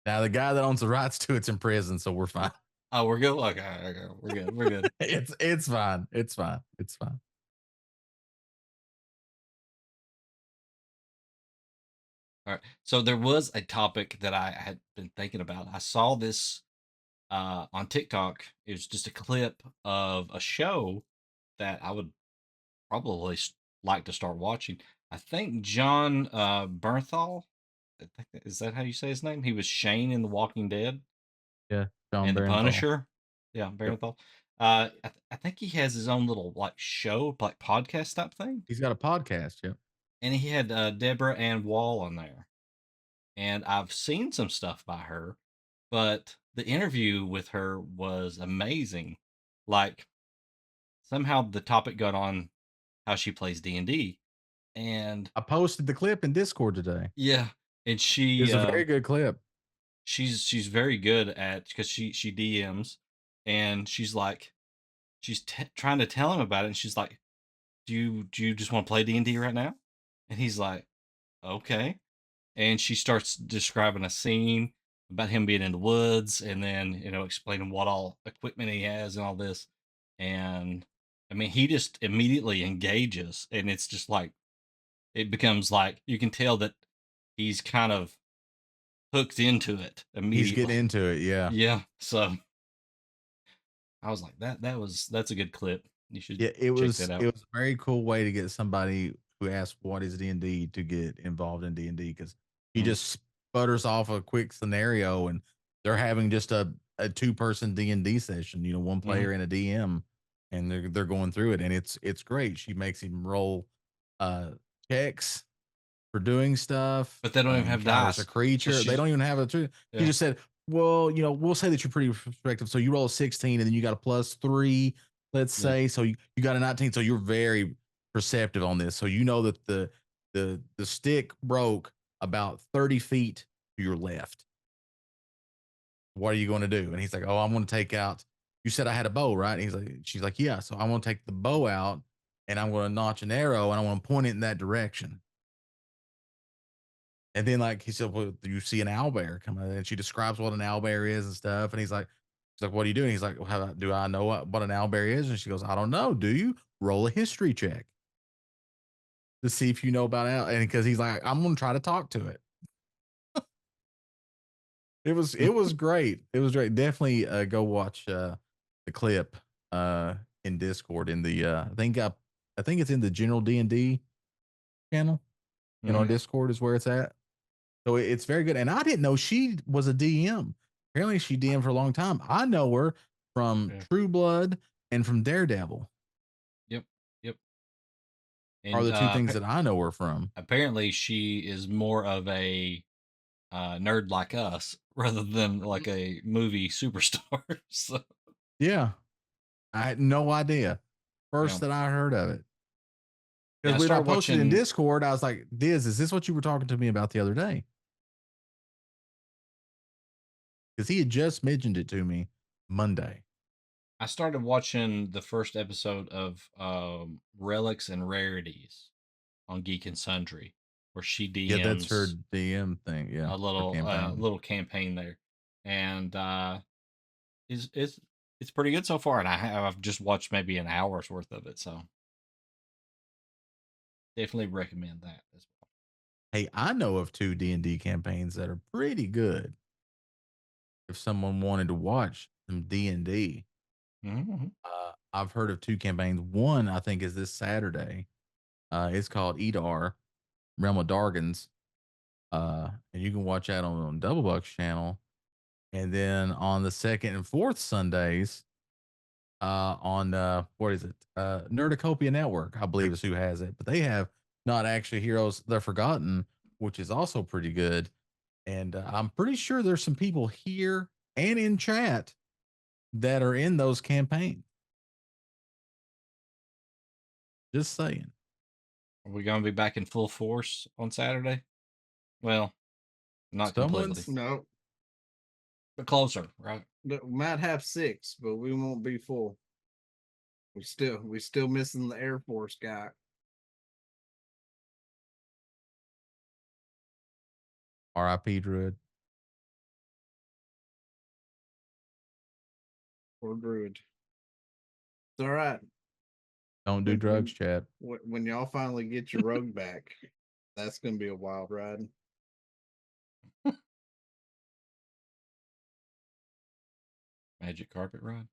Now the guy that owns the rights to it's in prison, so we're fine. Oh, we're good. Okay, we're good. We're good. It's fine. It's fine. It's fine. All right. So there was a topic that I had been thinking about. I saw this on TikTok. It was just a clip of a show that I would probably like to start watching. I think John Bernthal, is that how you say his name? He was Shane in The Walking Dead. Yeah, John and Bernthal. The Punisher. Yeah, Bernthal. I think he has his own little like show, like podcast type thing. He's got a podcast, yeah. And he had Deborah Ann Wall on there. And I've seen some stuff by her, but the interview with her was amazing. Like somehow the topic got on how she plays D&D. And I posted the clip in Discord today. yeah, and she It's a very good clip. she's very good at because she DMs and she's like trying to tell him about it and she's like, do you just want to play D&D right now? And he's like, okay. And she starts describing a scene about him being in the woods and then, explaining what all equipment he has and all this. And I mean, he just immediately engages and it's just like it becomes like you can tell that he's kind of hooked into it He's getting immediately. into it. Yeah. Yeah. So I was like, that's a good clip. You should Yeah, it check was that it out. was a very cool way to get somebody who asked what is D&D to get involved in D&D because he Mhm. just sputters off a quick scenario and they're having just a two-person D&D session, one Mhm. player and a DM, and they're going through it and it's great. She makes him roll uh checks for doing stuff. But they don't even have Encounters a dice. So creature. They she's don't even have a true. She yeah. just said, "Well, we'll say that you're pretty perspective. So you roll a 16, and then you got a +3, let's Yeah. say. So you got a 19. So you're very perceptive on this. So you know that the stick broke about 30 feet to your left. What are you going to do?" And he's like, "Oh, I'm going to take out. You said I had a bow, right?" And she's like, "Yeah." So I'm going to take the bow out, and I'm going to notch an arrow, and I want to point it in that direction. And then, like, he said, "Well, do you see an owlbear coming?" And she describes what an owlbear is and stuff. And she's like, "What are you doing?" He's like, well, do I know what an owlbear is?" And she goes, "I don't know. Do you roll a history check to see if you know about owl?" And because he's like, "I'm going to try to talk to it." It was great. It was great. Definitely go watch the clip in Discord in the I think it's in the general D&D channel in our Mhm. Discord is where it's at. So it's very good. And I didn't know she was a DM. Apparently she DM for a long time. I know her from Yeah. True Blood and from Daredevil Yep. Yep. are And the two things that I know her from. apparently she is more of a nerd like us rather than like a movie superstar. So Yeah. I had no idea. yeah, First that I heard of it. yeah. Because I when I started posted in watching. Discord, I was like, Diz, is this what you were talking to me about the other day? Because he had just mentioned it to me Monday. I started watching the first episode of Relics and Rarities on Geek and Sundry, where she Yeah, that's her DMs DM thing. Yeah. a Her little campaign. little campaign there, and it's pretty good so far. And I've just watched maybe an hour's worth of it, so definitely recommend that as Hey, I know of two D&D campaigns that are pretty good. If someone wanted to watch some D&D, well. Mhm. I've heard of two campaigns. One I think is this Saturday. It's called Edar, Realm of Dargans, and you can watch that on Double Bucks channel. And then on the second and fourth Sundays, on what is it? Nerdicopia Network, I believe is who has it. But they have Not Actually Heroes, They're Forgotten, which is also pretty good. And I'm pretty sure there's some people here and in chat that are in those campaigns. Just saying. Are we gonna be back in full force on Saturday? Well, not completely, Someone's No, but closer, right? we might have 6, but we won't be full. We still missing the Air Force guy RIP Druid. or Druid. It's all right. Don't do When drugs, when Chad. when y'all finally get your rogue back, that's gonna be a wild ride. Magic carpet ride.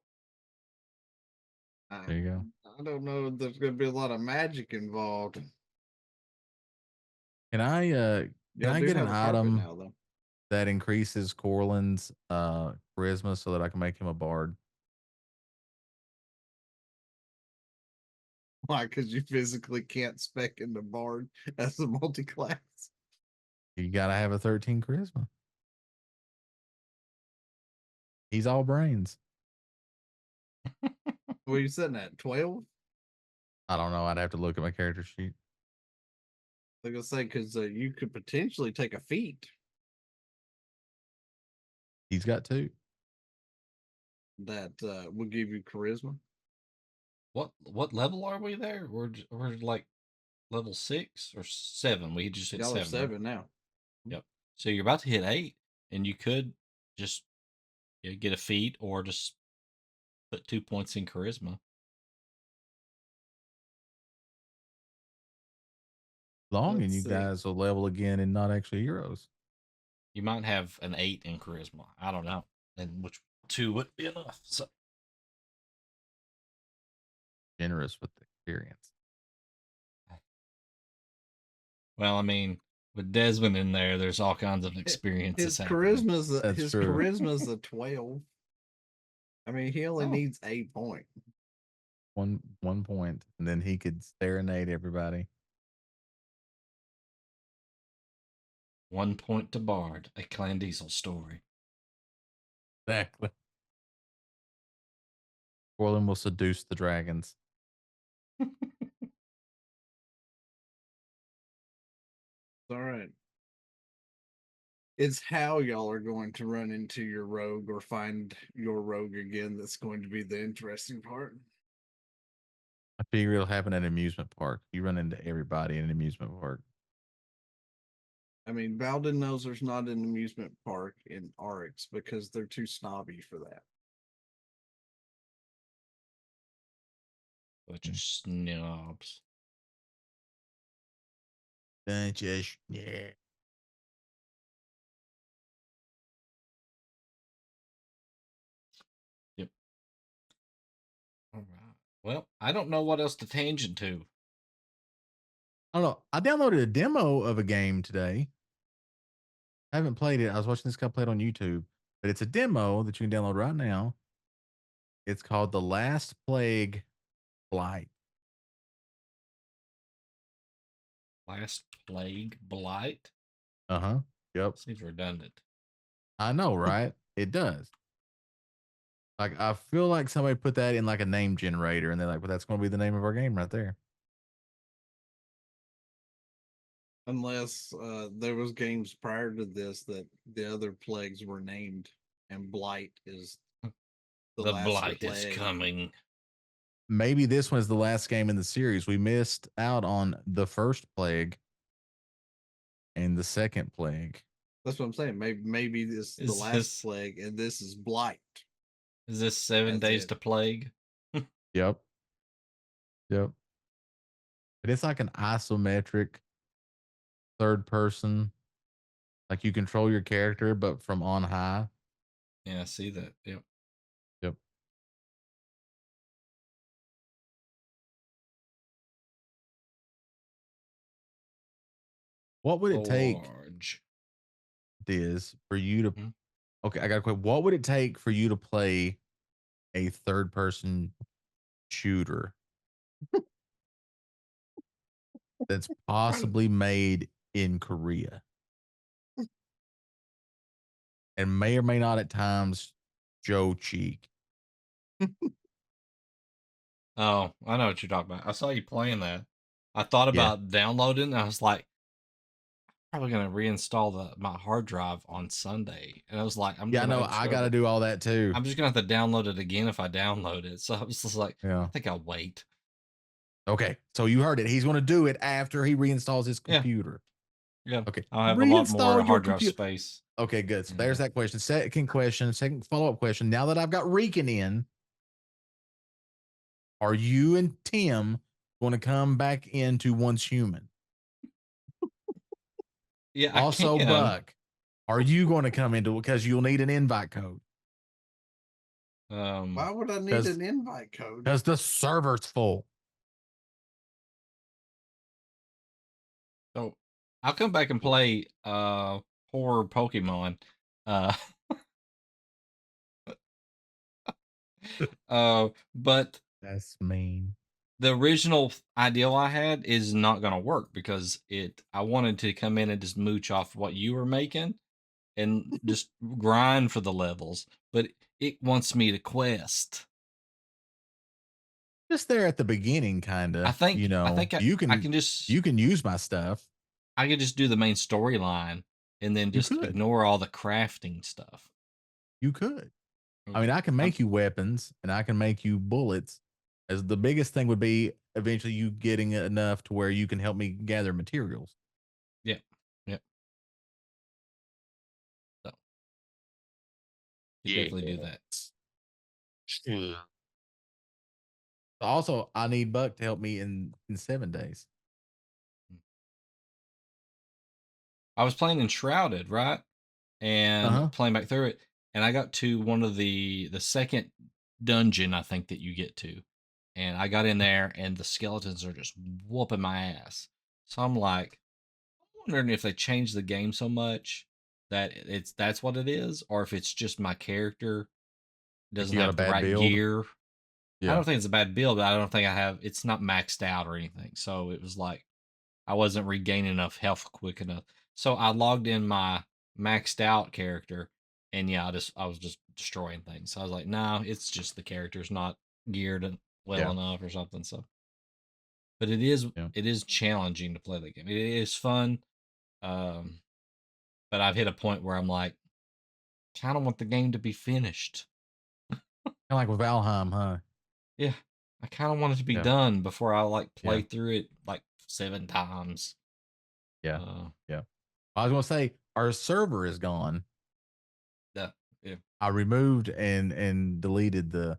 I There you go. I don't know if there's gonna be a lot of magic involved. Can I Y'all do get an have a carpet item now though. that increases Corlin's charisma so that I can make him a bard? Why? Because you physically can't spec in the bard as a multi-class. You gotta have a 13 charisma. He's all brains. What are you sitting at? 12? I don't know. I'd have to look at my character sheet. Like I say, because you could potentially take a feat. He's got two. that will give you charisma. What level are we there? We're like level 6 or 7. We just hit Y'all are 7, right? 7 now. Yep. So you're about to hit 8, and you could just get a feat or just put 2 points in charisma. Long, and Let's you see. guys will level again and not actually heroes. You might have an 8 in charisma. I don't know. And which 2 would be enough. So Generous with the experience. well, I mean, with Desmond in there, there's all kinds of experiences His happening. charisma's a, That's his true. charisma's a 12. I mean, he only Oh. needs 8 points. One point, and then he could serenade everybody. 1 point to Bard, a Clan Diesel story. Exactly. Orlin will seduce the dragons. All right. It's how y'all are going to run into your rogue or find your rogue again that's going to be the interesting part. I figure it'll happen at an amusement park. You run into everybody in an amusement park. I mean, Bowden knows there's not an amusement park in Arx because they're too snobby for that. Bunch of snobs. Yeah. Yep. All right. Well, I don't know what else to tangent to. I don't know. I downloaded a demo of a game today. I haven't played it. I was watching this guy play it on YouTube, but it's a demo that you can download right now. It's called The Last Plague Blight. Last Plague Blight? Uh-huh. Yep. Seems redundant. I know, right? It does. Like, I feel like somebody put that in like a name generator and they're like, well, that's going to be the name of our game right there. Unless there was games prior to this that the other plagues were named, and Blight is The last Blight is plague. coming. Maybe this was the last game in the series. We missed out on the first plague and the second plague. That's what I'm saying. Maybe this is the Is last this- plague, and this is Blight. Is this 7 That's Days it. to Plague? Yep. Yep. But it's like an isometric third person. Like you control your character, but from on high. Yeah, I see that. Yep. Yep. What would it take, Forge. Diz, for you to Mhm. okay, I got a question. What would it take for you to play a third person shooter that's possibly made in Korea? And may or may not at times Joe Cheek. Oh, I know what you're talking about. I saw you playing that. I thought Yeah. about downloading, and I was like, probably gonna reinstall my hard drive on Sunday. And I was like, I'm Yeah, I gonna know. have I got to trouble. do all that too. I'm just gonna have to download it again if I download it. So I was just like, I Yeah. think I'll wait. Okay. So you heard it. He's going to do it after he reinstalls his Yeah. computer. Yeah. Okay. I'll have a lot Reinstall more your hard drive computer. space. Okay, good. So Yeah. there's that question. Second follow-up question. Now that I've got Reekin in, are you and Tim going to come back into Once Human? Yeah, Also, I can. Buck, are you going to come into because you'll need an invite code? Why would I need 'cause- an invite code? Because the server's full. So I'll come back and play horror Pokemon. But That's mean. the original ideal I had is not gonna work because I wanted to come in and just mooch off what you were making and just grind for the levels, but it wants me to quest. Just there at the beginning, kind of. I think you know, I can just you can use my stuff. I could just do the main storyline and then just could. ignore all the crafting stuff. You could. I mean, Okay. I can make you weapons and I can make you bullets. As the biggest thing would be eventually you getting enough to where you can help me gather materials. Yeah. Yep. So you definitely do that. Yeah. Also, I need Buck to help me in 7 days. I was playing Enshrouded, right? Uh-huh. And playing back through it, and I got to one of the second dungeon I think that you get to, and I got in there, and the skeletons are just whooping my ass. So I'm like, I'm wondering if they changed the game so much that that's what it is, or if it's just my character Like doesn't you got a have the bad right build. gear. I Yeah. don't think it's a bad build, but I don't think I have. It's not maxed out or anything. So it was like I wasn't regaining enough health quick enough. So I logged in my maxed out character, and yeah, I was just destroying things. So I was like, no, it's just the character's not geared well Yeah. enough or something. So, but Yeah. it is challenging to play the game. It is fun, um, but I've hit a point where I'm like, kind of want the game to be finished. Kind of like with Valheim, huh? Yeah, I kind of want it to be Yeah. done before I like play Yeah. through it like 7 times. Yeah. Uh, Yeah. I was gonna say our server is gone. yeah, yeah. I removed and deleted the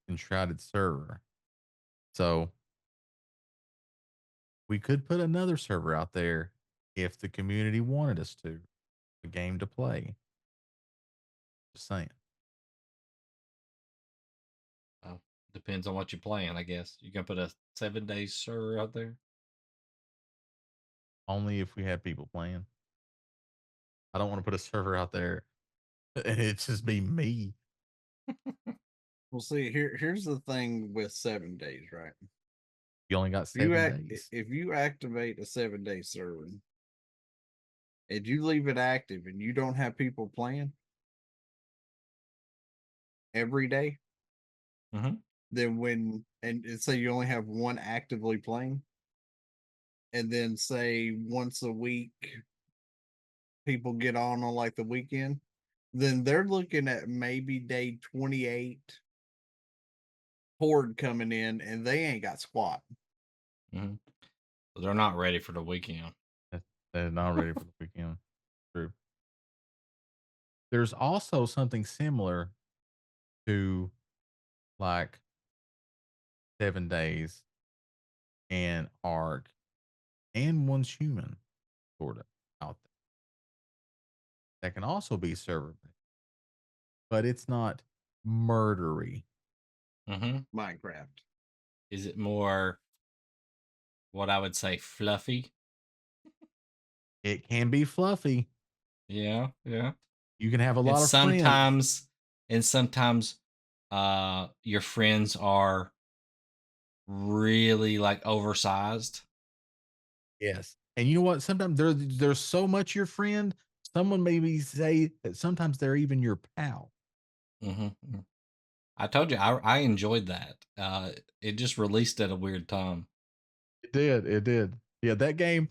enshrouded server. So we could put another server out there if the community wanted us to, a game to play. Just saying. Well, depends on what you're playing, I guess. You can put a 7 day server out there. Only if we had people playing. I don't want to put a server out there and it's just be me. Well, see, here's the thing with 7 days, right? You only got If you 7 days. if you activate a 7 day server and you leave it active and you don't have people playing every day, Mm-hmm. then and say you only have one actively playing, and then say once a week people get on like the weekend, then they're looking at maybe day 28 horde coming in and they ain't got squat. Mm-hmm. So they're not ready for the weekend. They're not ready for the weekend. True. There's also something similar to like 7 days and Ark and One's Human sort of out there that can also be server based, but it's not murdery. Mm-hmm. Minecraft. Is it more what I would say fluffy? It can be fluffy. Yeah, yeah. You can have a And lot of friends. sometimes your friends are really like oversized. Yes. And you know what? Sometimes there's so much your friend. Someone maybe say that sometimes they're even your pal. Mm-hmm. I told you I enjoyed that. It just released at a weird time. It did. It did. Yeah, that game.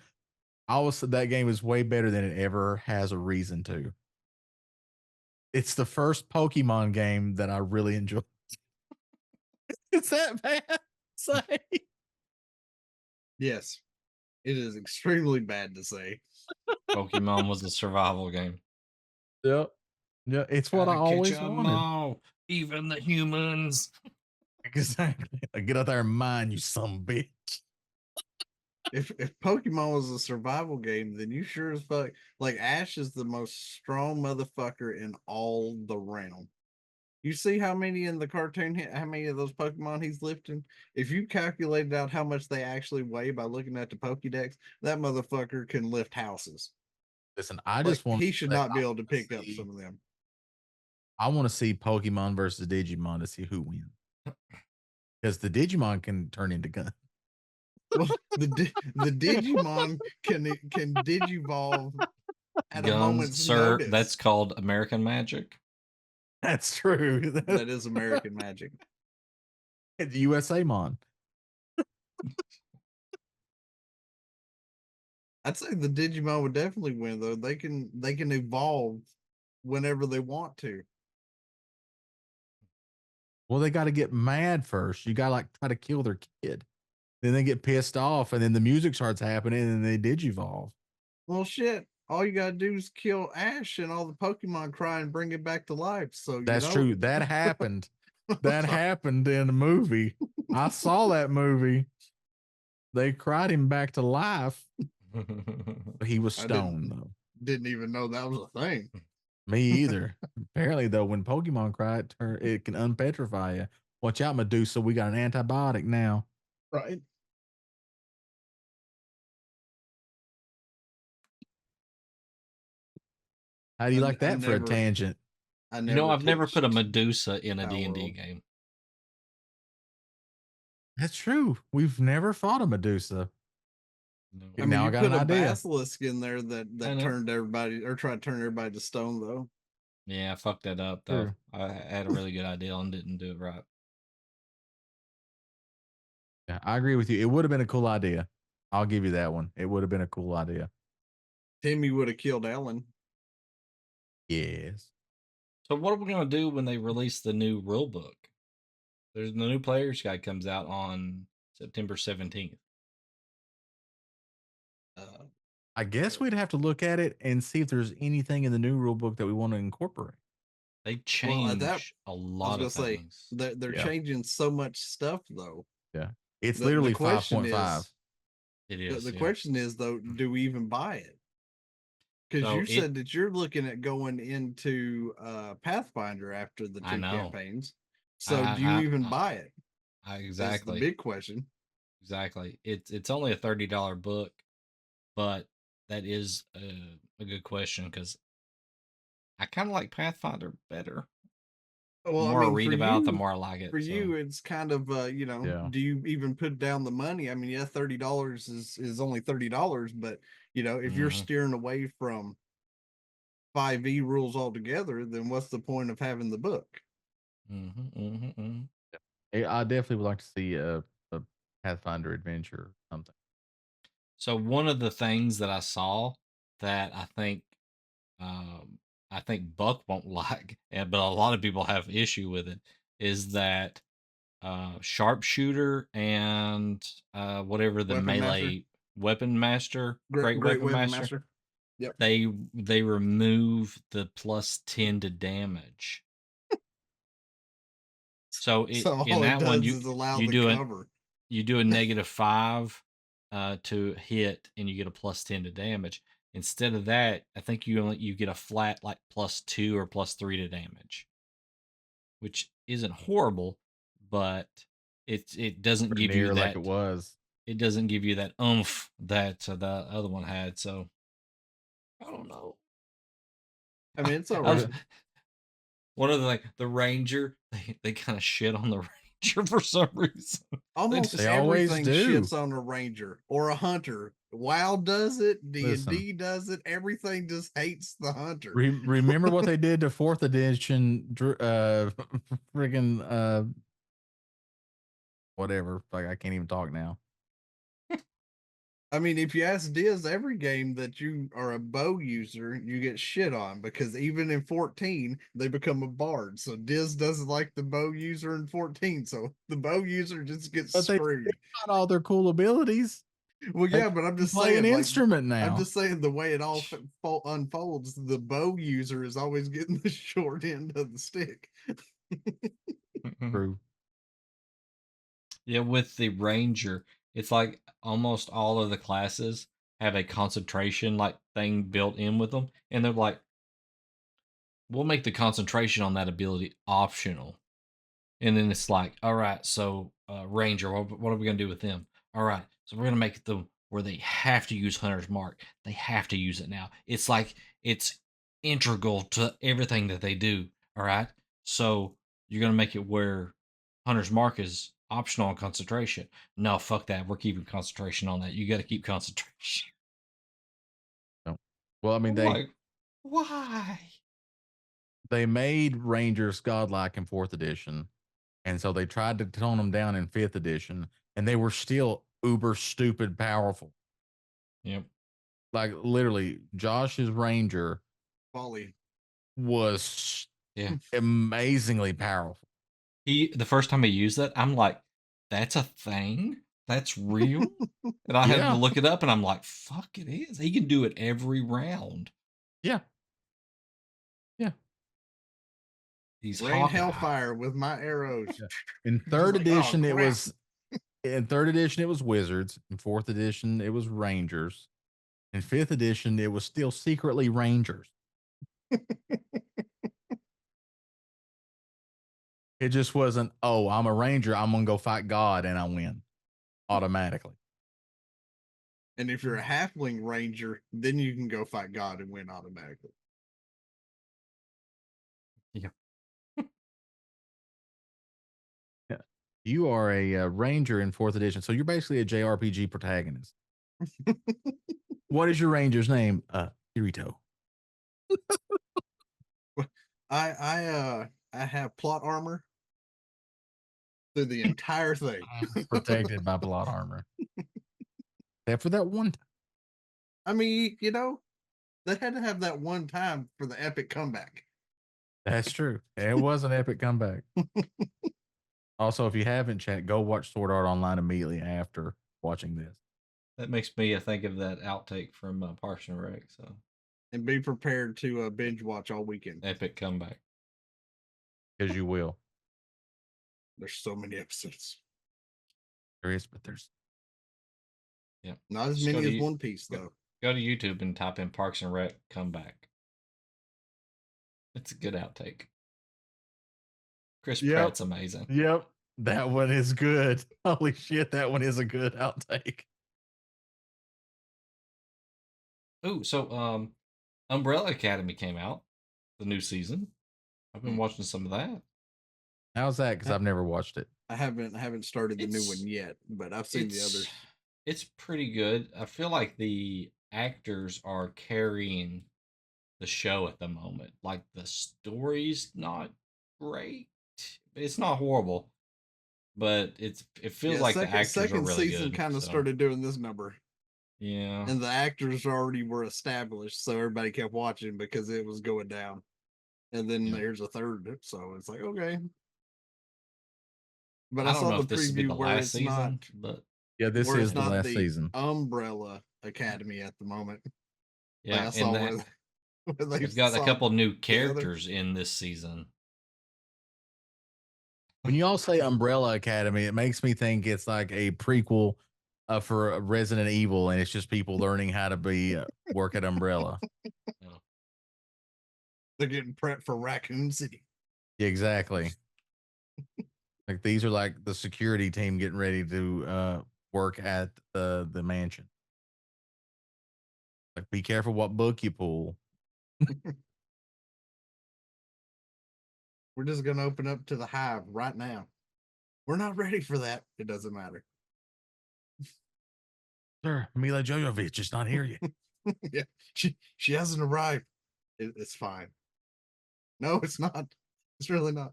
I was that game is way better than it ever has a reason to. It's the first Pokemon game that I really enjoyed. It's that bad. Say. Yes, it is extremely bad to say. Pokemon was a survival game. Yep. Yeah, it's what I Gotta catch always 'em wanted. all, even the humans. Exactly. Get out there and mine, you some bitch. If Pokemon was a survival game, then you sure as fuck like Ash is the most strong motherfucker in all the realm. You see how many in the cartoon, how many of those Pokemon he's lifting? If you calculated out how much they actually weigh by looking at the Pokédex, that motherfucker can lift houses. Listen, I Like just want he should to say not be able to pick up some of them. I want to see Pokemon versus Digimon to see who wins. Because the Digimon can turn into guns. Well, the Digimon can digivolve at a Guns, moment's sir. That's notice. called American Magic. That's true. That is American magic. It's USA Mon. I'd say the Digimon would definitely win though. They can evolve whenever they want to. Well, they got to get mad first. You got to like try to kill their kid. Then they get pissed off, and then the music starts happening, and they digivolve. Well, shit. All you gotta do is kill Ash, and all the Pokemon cry and bring it back to life. So That's true. That happened. That happened in the movie. I saw that movie. They cried him back to life. But he was stoned though. Didn't even know that was a thing. Me either. Apparently, though, when Pokemon cry, it can unpetrify you. Watch out, Medusa. We got an antibiotic now. Right. How do you like that for a tangent? I You know, I've never put a Medusa in a D&D World. game. That's true. We've never fought a Medusa. No. I mean, Now you I got put an a idea. basilisk in there that turned everybody, or tried to turn everybody to stone, though. Yeah, I fucked that up, though. I had a really good idea and didn't do it right. Yeah, I agree with you. It would have been a cool idea. I'll give you that one. It would have been a cool idea. Timmy would have killed Ellen. Yes. So what are we going to do when they release the new rule book? There's the new player's guide comes out on September 17th. I guess we'd have to look at it and see if there's anything in the new rule book that we want to incorporate. They change a lot of things. They're changing so much stuff, though. Yeah. It's literally 5.5. It is. The question is, though, do we even buy it? Because you said that you're looking at going into Pathfinder after the 2 campaigns. So do you even buy it? Exactly. That's the big question. Exactly. It's only a $30 book, but that is a good question because I kind of like Pathfinder better. Well, the more I read about, the more I like it. For you, it's kind of do you even put down the money? I mean, yeah, $30 is only $30, but if you're steering away from 5e rules altogether, then what's the point of having the book? I definitely would like to see a Pathfinder adventure or something. So one of the things that I saw that I think Buck won't like, but a lot of people have issue with it, is that sharpshooter and whatever the melee weapon master, great weapon master. Yep. They remove the +10 to damage. So in that one you do a -5 to hit, and you get a +10 to damage. Instead of that, I think you get a flat like +2 or +3 to damage, which isn't horrible, but it doesn't give you that like it was. It doesn't give you that oomph that the other one had. So I don't know. I mean, it's all right. One of the Ranger, they kind of shit on the Ranger for some reason. Almost everything shits on a Ranger or a Hunter. WoW does it. D&D does it. Everything just hates the Hunter. Remember what they did to 4th edition friggin' whatever. Like, I can't even talk now. I mean, if you ask Diz, every game that you are a bow user, you get shit on, because even in 14, they become a bard. So Diz doesn't like the bow user in 14. So the bow user just gets screwed. They got all their cool abilities. Well, yeah, but I'm just saying, an instrument now. I'm just saying the way it all unfolds, the bow user is always getting the short end of the stick. True. Yeah, with the Ranger, it's like almost all of the classes have a concentration like thing built in with them, and they're like, we'll make the concentration on that ability optional. And then it's like, all right, so Ranger, what are we gonna do with them? All right, so we're gonna make it where they have to use Hunter's Mark. They have to use it now. It's like it's integral to everything that they do. All right, so you're gonna make it where Hunter's Mark is optional on concentration. No, fuck that. We're keeping concentration on that. You got to keep concentration. No. Well, I mean, why? They made Rangers godlike in 4th edition, and so they tried to tone them down in 5th edition, and they were still uber stupid powerful. Yep. Like literally, Josh's Ranger, Folly. was Yeah. amazingly powerful. The first time he used that, I'm like, "That's a thing? That's real?" And I had to Yeah. look it up, and I'm like, "Fuck, it is." He can do it every round. Yeah. Yeah. He's Rain Hawkeye. hellfire with my arrows. Yeah. In Just third like, oh, edition, it crap. was Wizards. In fourth edition, it was Rangers. In fifth edition, it was still secretly Rangers. It just wasn't, oh, I'm a Ranger. I'm going to go fight God and I win automatically. And if you're a halfling ranger, then you can go fight God and win automatically. Yeah. Yeah. You are a Ranger in fourth edition. So you're basically a JRPG protagonist. What is your Ranger's name? Kirito. I have plot armor through the entire thing. Protected by plot armor. Except for that one time. I mean, you know, they had to have that one time for the epic comeback. That's true. It was an epic comeback. Also, if you haven't, chat, go watch Sword Art Online immediately after watching this. That makes me think of that outtake from Parks and Rec. So And be prepared to binge watch all weekend. epic comeback. Because you will. There's so many episodes. There is, but there's. Yeah. Not as Just go many to as you- One Piece, though. Go to YouTube and type in Parks and Rec comeback. It's a good outtake. Chris Yep. Pratt's amazing. Yep. That one is good. Holy shit, that one is a good outtake. Oh, so Umbrella Academy came out, the new season. I've been watching some of that. How's that? Because I've never watched it. I haven't started the new It's- one yet, but I've seen the others. It's pretty good. I feel like the actors are carrying the show at the moment. Like the story's not great. It's not horrible, but it feels like the actors are really season good. kind of so, started doing this number, Yeah. and the actors already were established, so everybody kept watching because it was going down. And then Yeah. there's a third, so it's like, okay. But I I don't saw know the if this would be preview the where last it's season, not but Yeah, this where is it's the not last the season. Umbrella Academy at the moment. yeah, Like I saw and where, where they they've got a saw couple new other- characters in this season. When you all say Umbrella Academy, it makes me think it's like a prequel for Resident Evil, and it's just people learning how to be work at Umbrella. They're getting prepped for Raccoon City. Yeah, exactly. Like these are like the security team getting ready to work at the mansion. Like, be careful what book you pull. We're just gonna open up to the hive right now. We're not ready for that. It doesn't matter. Sir, Mila Jovovich is not here yet. Yeah, she hasn't arrived. It's fine. No, it's not. It's really not.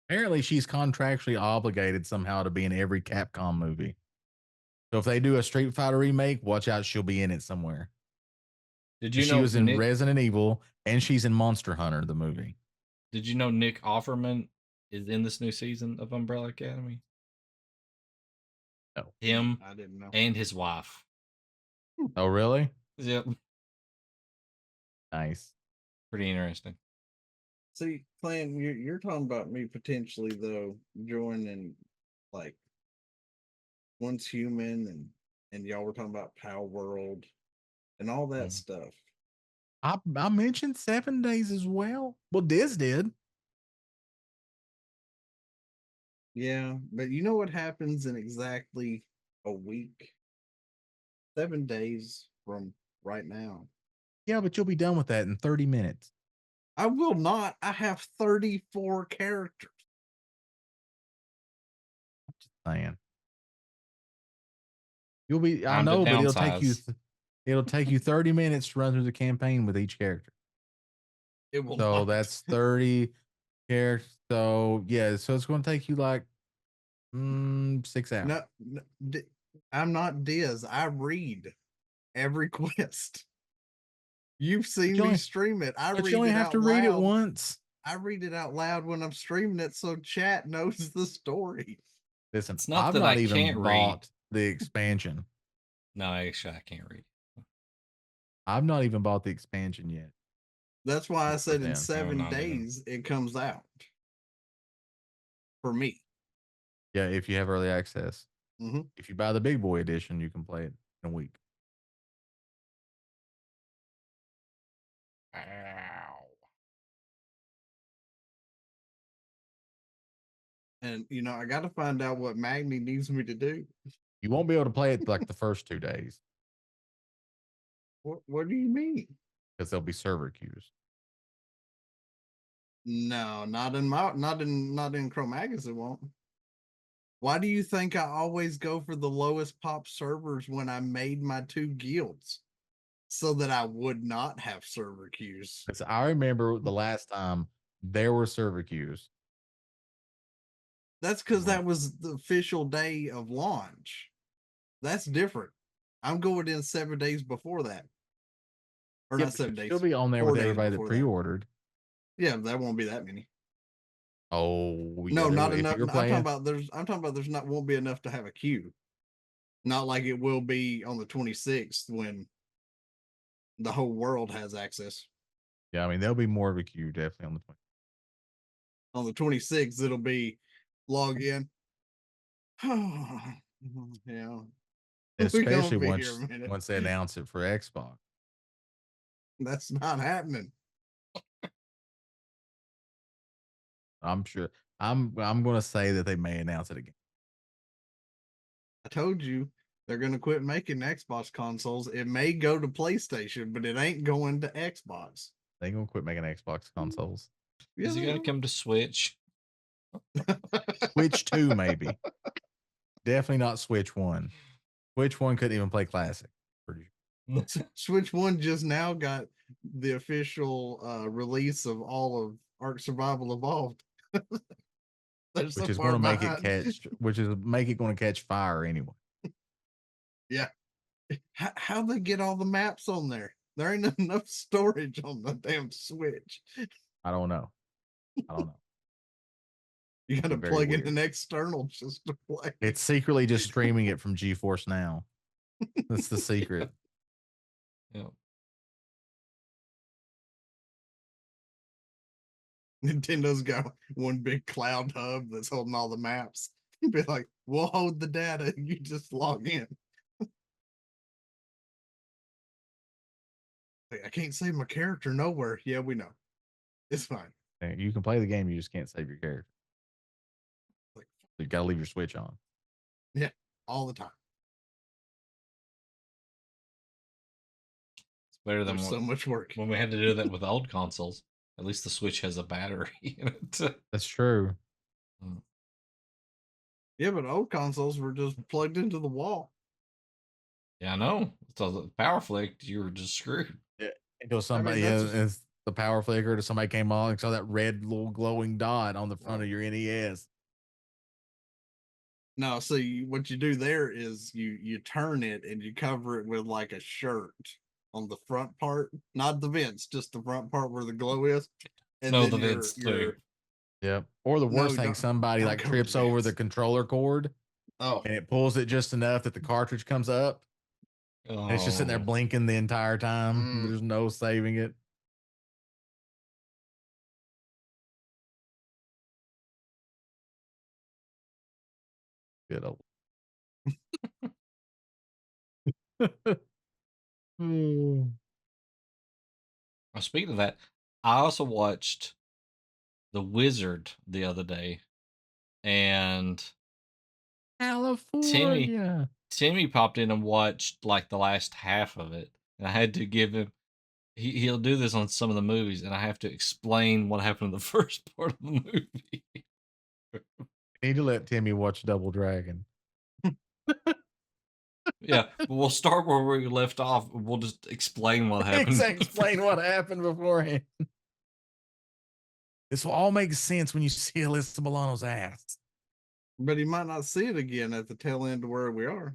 Apparently, she's contractually obligated somehow to be in every Capcom movie. So if they do a Street Fighter remake, watch out, she'll be in it somewhere. Did you She know was in Nick, Resident Evil, and she's in Monster Hunter, the movie. Did you know Nick Offerman is in this new season of Umbrella Academy? No. Him I didn't know. and his wife. Oh, really? Yep. Nice. Pretty interesting. See, Clan, you're talking about me potentially though joining like Once Human and y'all were talking about Power World and all that Mhm. stuff. I mentioned 7 days as well. Well, Diz did. Yeah, but you know what happens in exactly a week? 7 days from right now. Yeah, but you'll be done with that in 30 minutes. I will not. I have 34 characters. Saying. You'll be. I Time to know, but downsize. it'll take you 30 minutes to run through the campaign with each character. It will So not. that's 30 characters. So yeah, so it's going to take you like 6 hours. I'm not Diz. I read every quest. You've seen you me only- stream it. I But read you only it have out to read it loud. once. I read it out loud when I'm streaming it, so chat knows the story. Listen, It's not I've that I not even can't read. bought the expansion. No, actually, I can't read. I've not even bought the expansion yet. That's why I Good for said in them. 7 not either. days it comes out for me. Yeah, if you have early access. Mhm. If you buy the big boy edition, you can play it in a week. Ow. And I got to find out what Magni needs me to do. You won't be able to play it like the first 2 days What do you mean? because there'll be server queues. No, not in Chromagus it won't. Why do you think I always go for the lowest pop servers when I made my 2 guilds? So that I would not have server queues. 'Cause I remember the last time there were server queues. That's because that was the official day of launch. That's different. I'm going in 7 days before that. Or Yeah, not but 7 you'll days. still be on there 4 with days everybody that before that. pre-ordered. Yeah, that won't be that many. Oh, yeah, No, there not will- if enough. you're I'm talking playing, about there's not won't be enough to have a queue. Not like it will be on the 26th when the whole world has access. yeah, I mean, there'll be more of a queue definitely on the 20th. On the 26th, it'll be log in. Yeah. Especially be here a once minute. once they announce it for Xbox. That's not happening. I'm sure. I'm gonna say that they may announce it again. I told you they're going to quit making Xbox consoles. It may go to PlayStation, but it ain't going to Xbox. They ain't gonna quit making Xbox consoles. Is he they gonna will. come to Switch? Switch 2, maybe. Definitely not Switch 1. Switch 1 couldn't even play Classic. Pretty sure. Switch 1 just now got the official release of all of Ark Survival Evolved. Which is going to make it going to catch fire anyway. Yeah. How they get all the maps on there? There ain't enough storage on the damn Switch. I don't know. You got to Very plug in weird. an external just to play. It's secretly just streaming it from GeForce Now. That's the secret. Yeah. Nintendo's got one big cloud hub that's holding all the maps. Be like, we'll hold the data. You just log in. Like, I can't save my character nowhere. Yeah, we know. It's fine. You can play the game, you just can't save your character. Like, You got to leave your Switch on. yeah, all the time. It's better than There's so much work. when we had to do that with old consoles. At least the Switch has a battery in it. That's true. Yeah, but old consoles were just plugged into the wall. Yeah, I know. So the power flicked, you were just screwed. Until somebody that's the power flickered or somebody came on and saw that red little glowing dot on the front of your NES. No, so what you do there is you turn it and you cover it with like a shirt on the front part, not the vents, just the front part where the glow is. And No, then the vents too. Yep. Or the No, worst thing, don't- somebody don't like cover trips the over the vents. controller cord Oh, and it pulls it just enough that the cartridge comes up. And it's just sitting there Oh. blinking the entire time. There's no saving it. Good old. Speaking of that, I also watched The Wizard the other day, and California. Timmy popped in and watched like the last half of it, and I had to give him. He'll do this on some of the movies, and I have to explain what happened in the first part of the movie. Need to let Timmy watch Double Dragon. Yeah, but we'll start where we left off. We'll just explain what happened. Explain what happened beforehand. This will all make sense when you see Alyssa Milano's ass. but he might not see it again at the tail end of where we are.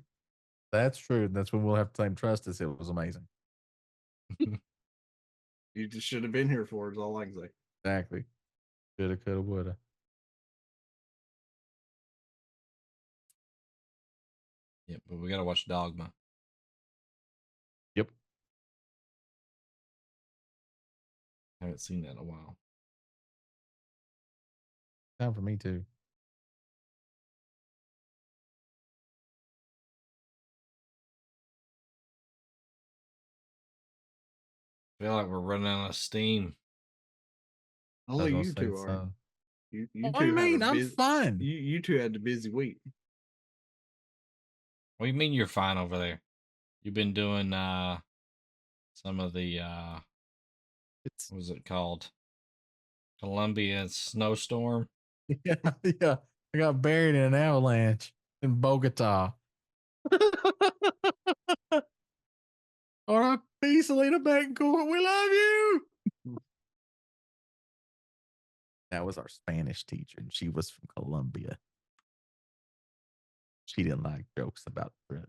That's true. That's when we'll have to claim trust as it was amazing. You just should have been here for it, is all I can say. Exactly. Shoulda, coulda, woulda. Yeah, but we gotta watch Dogma. Yep. Haven't seen that in a while. Time for me too. I feel like we're running out of steam. Only gonna you say two are. so. You What do you two had mean? a I'm busy. fine. You two had the busy week. What do you mean you're fine over there? You've been doing some of the It's what was it called? Columbia snowstorm. yeah, yeah. I got buried in an avalanche in Bogota. All right, peace, Selena Betancourt. We love you. That was our Spanish teacher, and she was from Colombia. She didn't like jokes about Brit.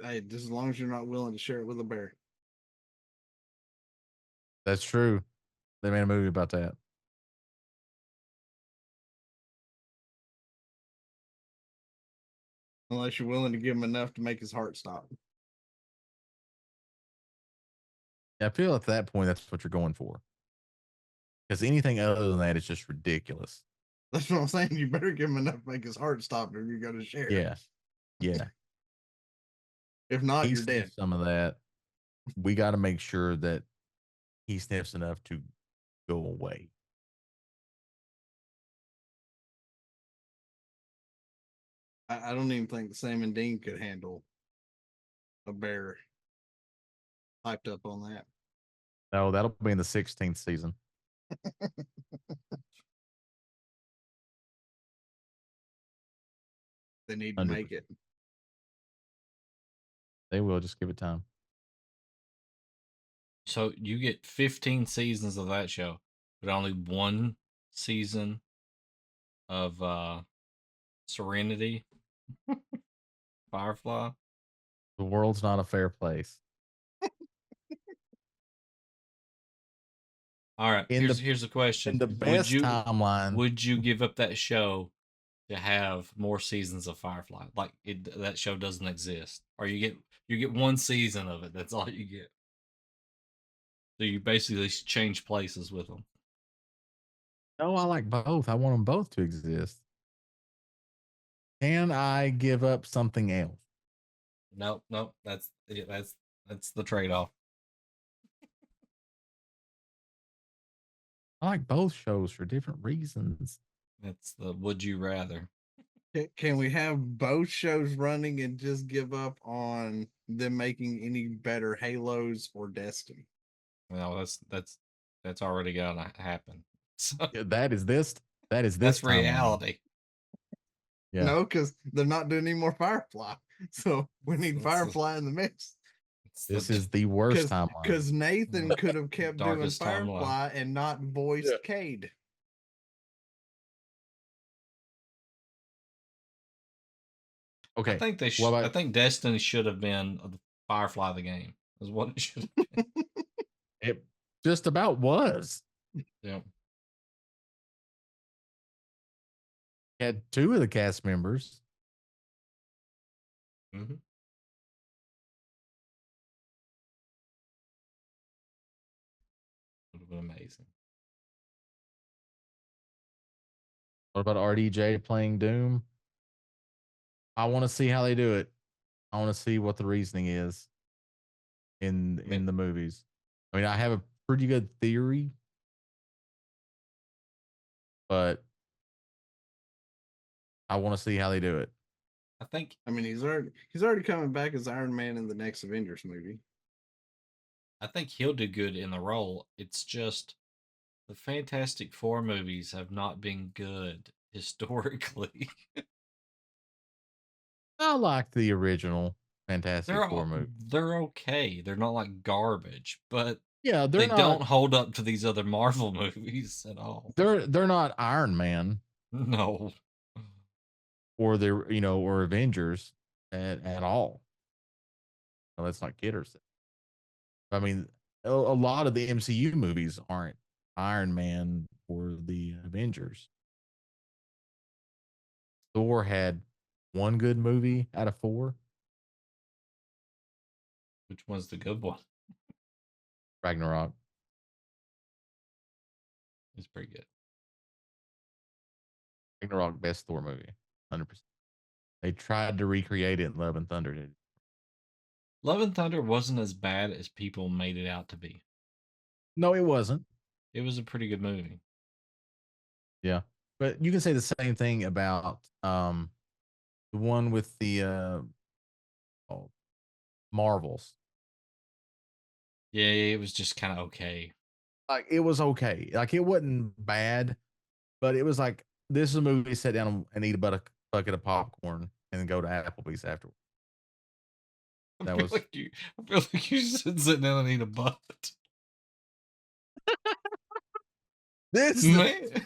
Hey, just as long as you're not willing to share it with a bear. That's true. They made a movie about that. Unless you're willing to give him enough to make his heart stop. I feel at that point that's what you're going for. Because anything other than that is just ridiculous. That's what I'm saying. You better give him enough to make his heart stop if you're going to share. Yeah. Yeah. If not, He you're dead. sniffs some of that. We got to make sure that he sniffs enough to go away. I don't even think Sam and Dean could handle a bear hyped up on that. No, that'll be in the 16th season. They need to 100%. make it. They will. Just give it time. So you get 15 seasons of that show, but only one season of Serenity, Firefly. The world's not a fair place. All right, In here's the question: In the best timeline, would you give up that show to have more seasons of Firefly? Like that show doesn't exist, or you get one season of it. That's all you get. So you basically change places with them. no, I like both. I want them both to exist. Can I give up something else? Nope. That's the trade off. I like both shows for different reasons. That's the would you rather. Can we have both shows running and just give up on them making any better Halos or Destiny? Well, that's already gonna happen. So Yeah, that is this that's timeline. reality. Yeah. No, because they're not doing any more Firefly. So we need That's Firefly in the mix. This is the worst timeline. Because Nathan could have kept doing Darkest Firefly timeline. and not voiced Cade. Okay. I think they should. I think Destiny should have been Firefly the game. Is what it should have been. It just about was. Yeah. Had two of the cast members. Mm-hmm. Would have been amazing. What about RDJ playing Doom? I want to see how they do it. I want to see what the reasoning is in the movies. I mean, I have a pretty good theory, but I want to see how they do it. I mean, he's already coming back as Iron Man in the next Avengers movie. I think he'll do good in the role. It's just the Fantastic Four movies have not been good historically. I like the original Fantastic Four movie. They're okay. They're not like garbage, but yeah, they don't hold up to these other Marvel movies at all. They're not Iron Man. No. Or or Avengers at all. No, let's not kid ourselves. I mean, a lot of the MCU movies aren't Iron Man or the Avengers. Thor had one good movie out of 4. Which one's the good one? Ragnarok. It's pretty good. Ragnarok, best Thor movie. 100%. They tried to recreate it in Love and Thunder. Love and Thunder wasn't as bad as people made it out to be. No, it wasn't. It was a pretty good movie. Yeah. But you can say the same thing about the one with the Marvels. Yeah, it was just kind of okay. Like it was okay. Like it wasn't bad, but it was like this is a movie sit down and eat a bucket of popcorn and then go to Applebee's afterwards. I feel like you should sit down and eat a butt. This Man.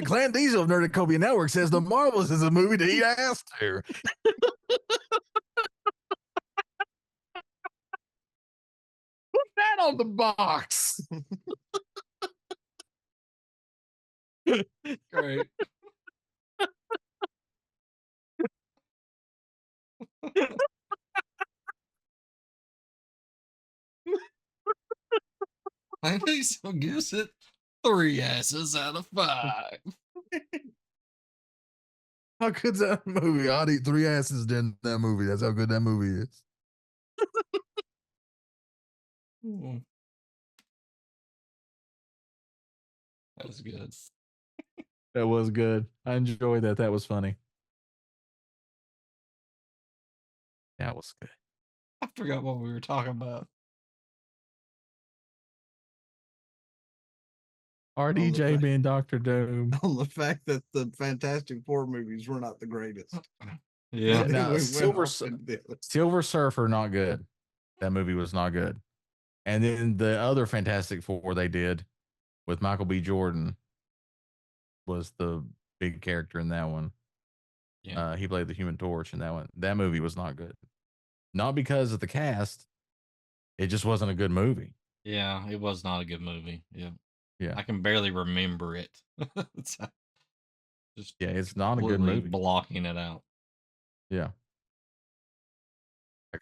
Clan Diesel of Nerdicopia Network says The Marvels is a movie to eat ass to. Put that on the box. Great. I think so gives it 3 asses out of 5. How good's that movie? I'd eat 3 asses in that movie. That's how good that movie is. That was good. That was good. I enjoyed that. That was funny. That was good. I forgot what we were talking about. RDJ being Dr. Doom. On the fact that the Fantastic Four movies were not the greatest. Yeah. Now, We went Silver off into the other. Silver Surfer, not good. That movie was not good. And then the other Fantastic Four they did with Michael B. Jordan was the big character in that one. Yeah. He played the Human Torch in that one. That movie was not good. Not because of the cast. It just wasn't a good movie. Yeah, it was not a good movie. Yeah. Yeah. I can barely remember it. It's just Yeah, it's not a good completely movie. blocking it out. Yeah.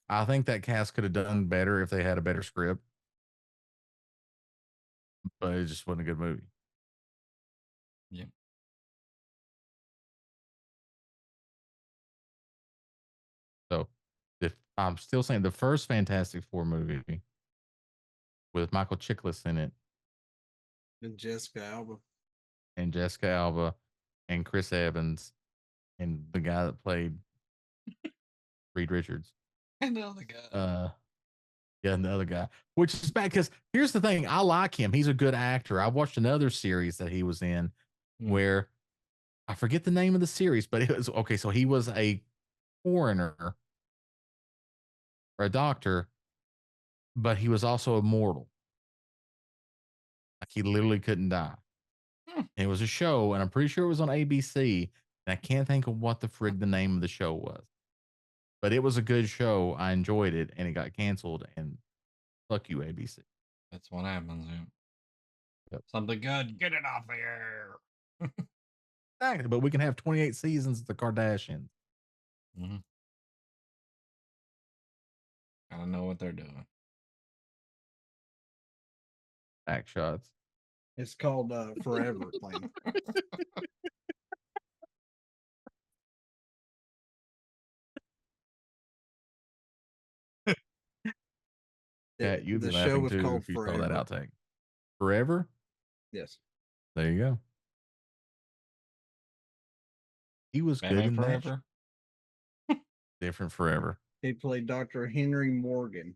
I think that cast could have done better if they had a better script. But it just wasn't a good movie. Yeah. So I'm still saying the first Fantastic Four movie with Michael Chiklis in it And Jessica Alba. And Chris Evans and the guy that played Reed Richards. And the other guy. Yeah, and the other guy, which is bad because here's the thing. I like him. He's a good actor. I watched another series that he was in where I forget the name of the series, but it was okay. So he was a coroner or a doctor, but he was also immortal. Like he literally couldn't die. And it was a show, and I'm pretty sure it was on ABC. And I can't think of what the frig the name of the show was. But it was a good show. I enjoyed it, and it got canceled. And fuck you, ABC. That's what happens. Yeah. Yep. Something good. Get it off the air. Exactly. But we can have 28 seasons of the Kardashians. Mm-hmm. I don't know what they're doing. Back shots. It's called Forever Plan. Yeah, you'd be the show laughing was too called if you saw Forever. that outtake. Forever? Yes. There you go. He was Batman good in Forever. That. Different Forever. He played Dr. Henry Morgan.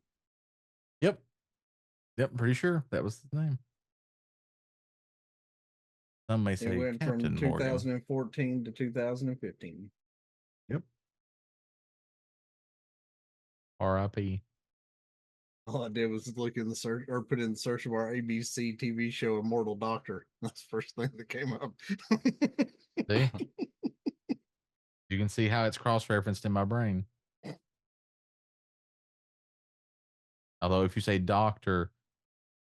Yep. Yep, pretty sure that was his name. Some may It say went Captain from Morgan. 2014 to 2015. Yep. R.I.P. All I did was look in the search or put in the search of our ABC TV show Immortal Doctor. That's the first thing that came up. See? You can see how it's cross-referenced in my brain. Although if you say doctor,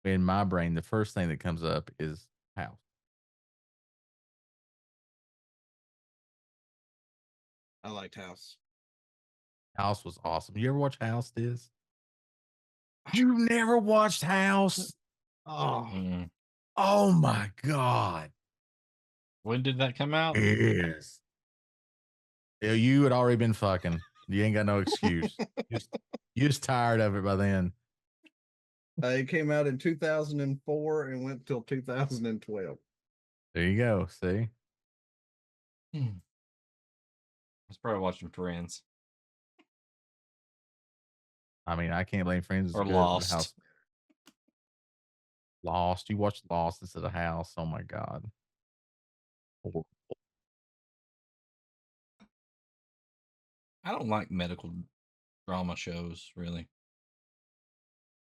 in my brain, the first thing that comes up is House. I liked House. House was awesome. You ever watch House? This you never watched House? Oh, Mm. Oh my god! When did that come out? Yes. Yeah, you had already been fucking. You ain't got no excuse. You just tired of it by then. it came out in 2004 and went till 2012. There you go. See, I was probably watching Friends I mean, I can't blame Friends. Is or good. Lost. House Lost. You watched Lost instead of House. Oh my god. Horrible. I don't like medical drama shows, really.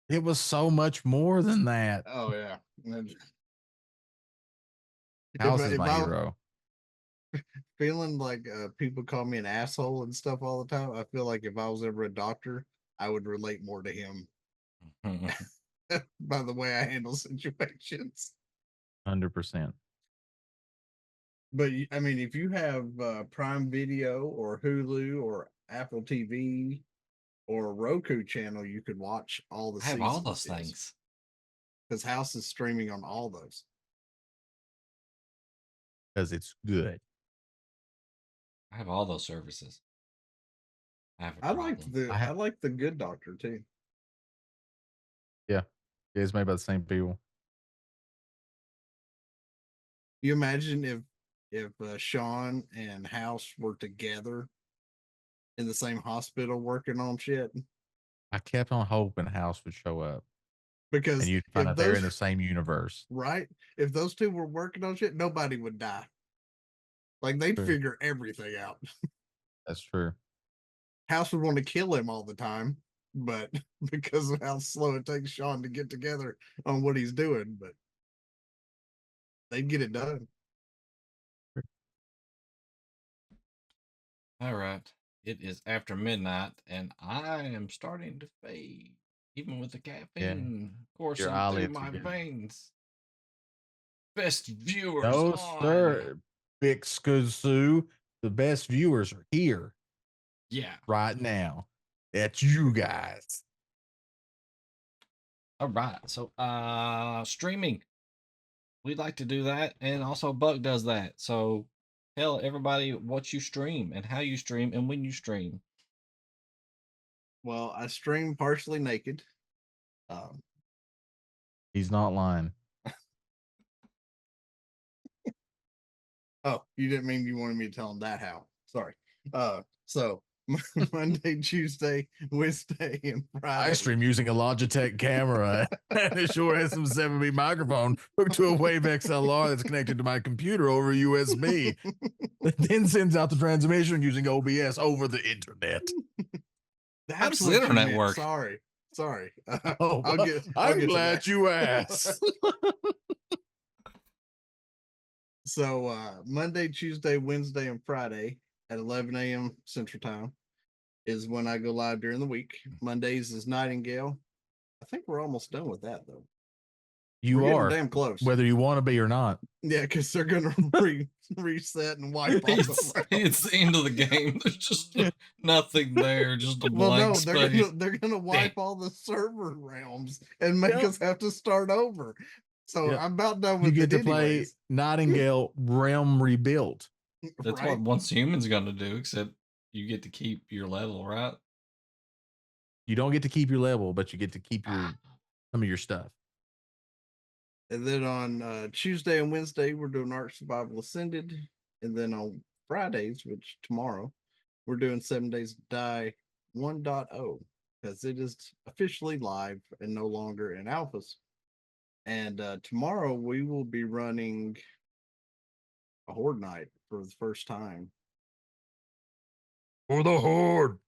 It was so much more than that. Oh yeah. House is if my I hero. feeling like people call me an asshole and stuff all the time, I feel like if I was ever a doctor, I would relate more to him by the way I handle situations. 100%. But I mean, if you have Prime Video or Hulu or Apple TV or Roku channel, you could watch all the I have seasons. all those things. Because House is streaming on all those. Because it's good. I have all those services. I have a I problem. liked the I like the Good Doctor too. Yeah. It's made by the same people. You imagine if Sean and House were together in the same hospital working on shit. I kept on hoping House would show up. Because And you'd find if out they're in the those same universe. right, if those two were working on shit, nobody would die. Like they'd True. figure everything out. That's true. House would want to kill him all the time, but because of how slow it takes Sean to get together on what he's doing, but they'd get it done. All right. It is after midnight, and I am starting to fade, even with the caffeine coursing through eyelids my are getting- veins. Best viewers No, on. sir. Big Skazoo. The best viewers are here Yeah. right now. That's you guys. All right. So, streaming. We'd like to do that, and also Buck does that. So, tell everybody what you stream and how you stream and when you stream. Well, I stream partially naked. He's not lying. Oh, you didn't mean you wanted me to tell him that how. Sorry. So Monday, Tuesday, Wednesday, and Friday. I stream using a Logitech camera and a Shure SM7B microphone hooked to a Wave XLR that's connected to my computer over USB. It then sends out the transmission using OBS over the internet. How does the what you internet meant. work? Sorry. Oh, I'll get I'm to glad that. you asked. So Monday, Tuesday, Wednesday, and Friday at 11 a.m. Central Time is when I go live during the week. Mondays is Nightingale. I think we're almost done with that though. You We're getting are, damn close. whether you want to be or not. Yeah, because they're gonna reset and wipe all It's the end of the game. There's just nothing there, just a well, blank no, space. they're gonna wipe all the server realms and make us have to start over. So Yep. I'm about done with You get it to play anyways. Nightingale Realm Rebuilt. That's right? what Once Human's gonna do, except you get to keep your level, right? You don't get to keep your level, but you get to keep your some of your stuff. And then on Tuesday and Wednesday, we're doing Ark Survival Ascended. And then on Fridays, which tomorrow, we're doing 7 Days to Die 1.0 because it is officially live and no longer in alphas. And tomorrow we will be running a Horde night for the first time. For the Horde.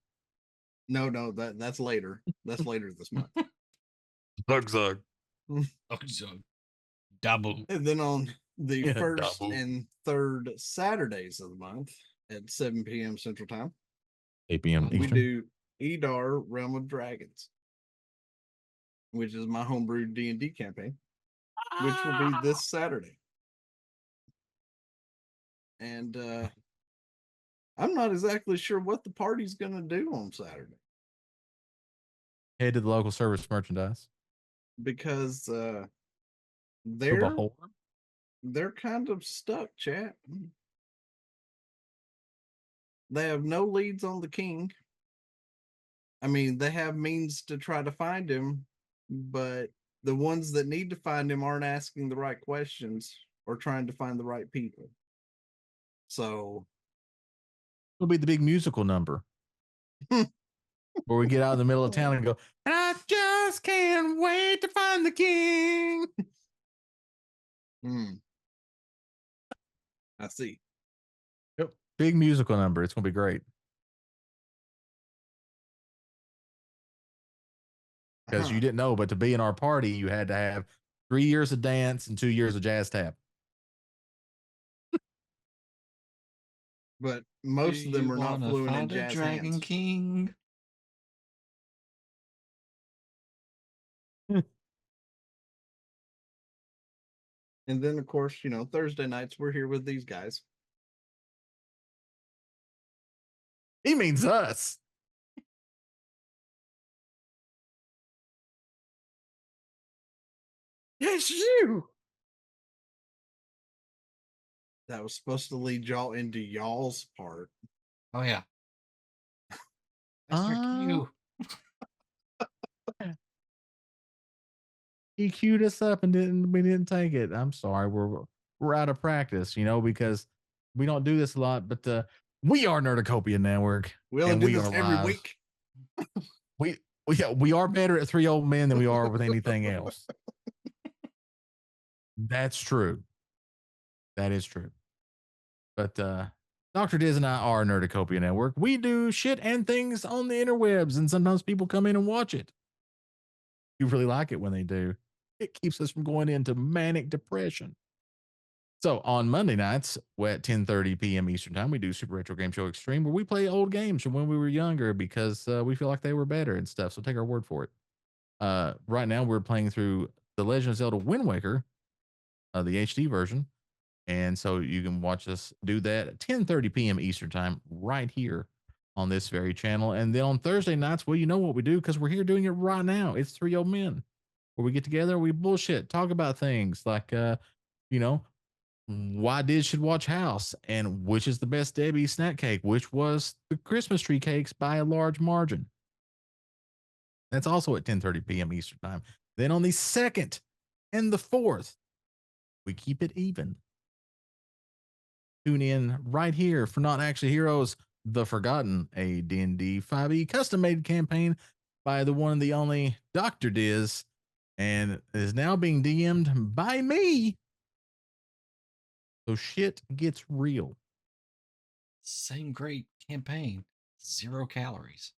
No, that's later. That's later this month. Zug. Double. And then on the first double. and third Saturdays of the month at 7 p.m. Central Time, 8 p.m. we Eastern. do Edar Realm of Dragons. which is my homebrew D&D campaign, which will be this Saturday. And I'm not exactly sure what the party's going to do on Saturday Head to the local service merchandise. because Football they're whore. they're kind of stuck, chat. They have no leads on the king. I mean, they have means to try to find him, but the ones that need to find him aren't asking the right questions or trying to find the right people. So It'll be the big musical number where we get out in the middle of town and go, and I just can't wait to find the king. I see. Yep. Big musical number. It's going to be great. Because you didn't know, but to be in our party, you had to have 3 years of dance and 2 years of jazz tap. But most of them are not fluent in jazz Dragon hands. King. And then, of course, Thursday nights we're here with these guys. He means us. Yes, you. That was supposed to lead y'all into y'all's part. Oh yeah. Mr. Q. He queued us up and we didn't take it. I'm sorry. We're out of practice, because we don't do this a lot, but we are Nerdacopia Network. We only do this every week. We are better at 3 old men than we are with anything else. That's true. That is true. But Dr. Diz and I are Nerdacopia Network. We do shit and things on the interwebs, and sometimes people come in and watch it. You really like it when they do. It keeps us from going into manic depression. So on Monday nights at 10:30 p.m. Eastern Time, we do Super Retro Game Show Extreme, where we play old games from when we were younger because we feel like they were better and stuff. So take our word for it. Right now, we're playing through The Legend of Zelda Wind Waker, the HD version. And so you can watch us do that at 10:30 p.m. Eastern Time right here on this very channel. And then on Thursday nights, well, you know what we do because we're here doing it right now. It's 3 old men where we get together, we bullshit, talk about things like, why Diz should watch House and which is the best Debbie snack cake, which was the Christmas tree cakes by a large margin. That's also at 10:30 p.m. Eastern Time. Then on the 2nd and the 4th, we keep it even. Tune in right here for Not Actually Heroes, The Forgotten, a D&D 5e custom-made campaign by the one and the only Dr. Diz, and is now being DM'd by me. So shit gets real. Same great campaign. 0 calories.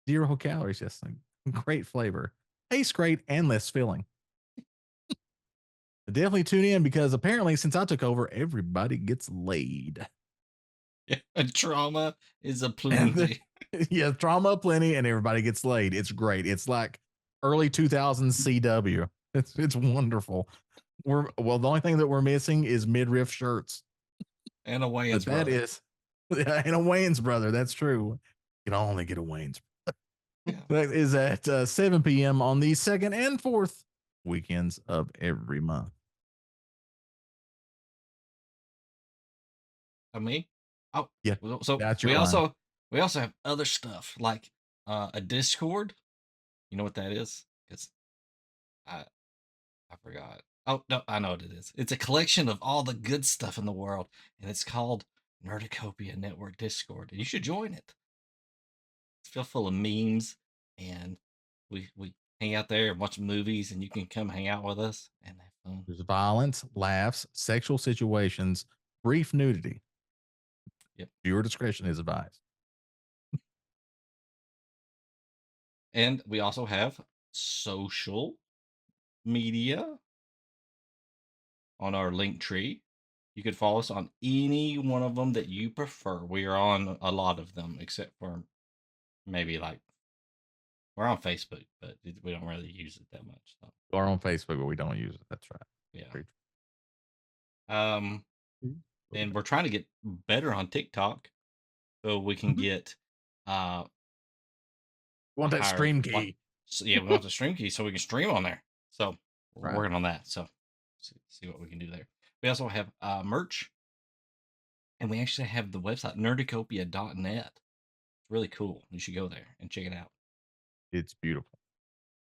0 calories, yes. Great flavor. Tastes great and less filling. Definitely tune in because apparently since I took over, everybody gets laid. Yeah, trauma is a plenty. Yeah, trauma plenty and everybody gets laid. It's great. It's like early 2000s CW. It's wonderful. The only thing that we're missing is midriff shirts. And a Wayans brother. That is, and a Wayans brother. That's true. You can only get a Wayans. Yeah. That is at 7 p.m. on the 2nd and 4th weekends of every month. Me? Oh yeah. So we also have other stuff like a Discord. You know what that is? Because I forgot. Oh no, I know what it is. It's a collection of all the good stuff in the world, and it's called Nerdacopia Network Discord. And you should join it. It's full of memes, and we hang out there and watch movies, and you can come hang out with us and have fun. There's violence, laughs, sexual situations, brief nudity. Yep. Viewer discretion is advised. And we also have social media on our link tree. You could follow us on any one of them that you prefer. We are on a lot of them, except for maybe like We're on Facebook, but we don't really use it that much. So Or on Facebook, but we don't use it. That's right. yeah. Very Um, true. and we're trying to get better on TikTok, so we can Mhm. get Want that higher, stream like, key? so yeah, we want the stream key so we can stream on there. So we're Right. working on that. So see what we can do there. We also have merch, and we actually have the website nerdicopia.net. It's really cool. You should go there and check it out. It's beautiful.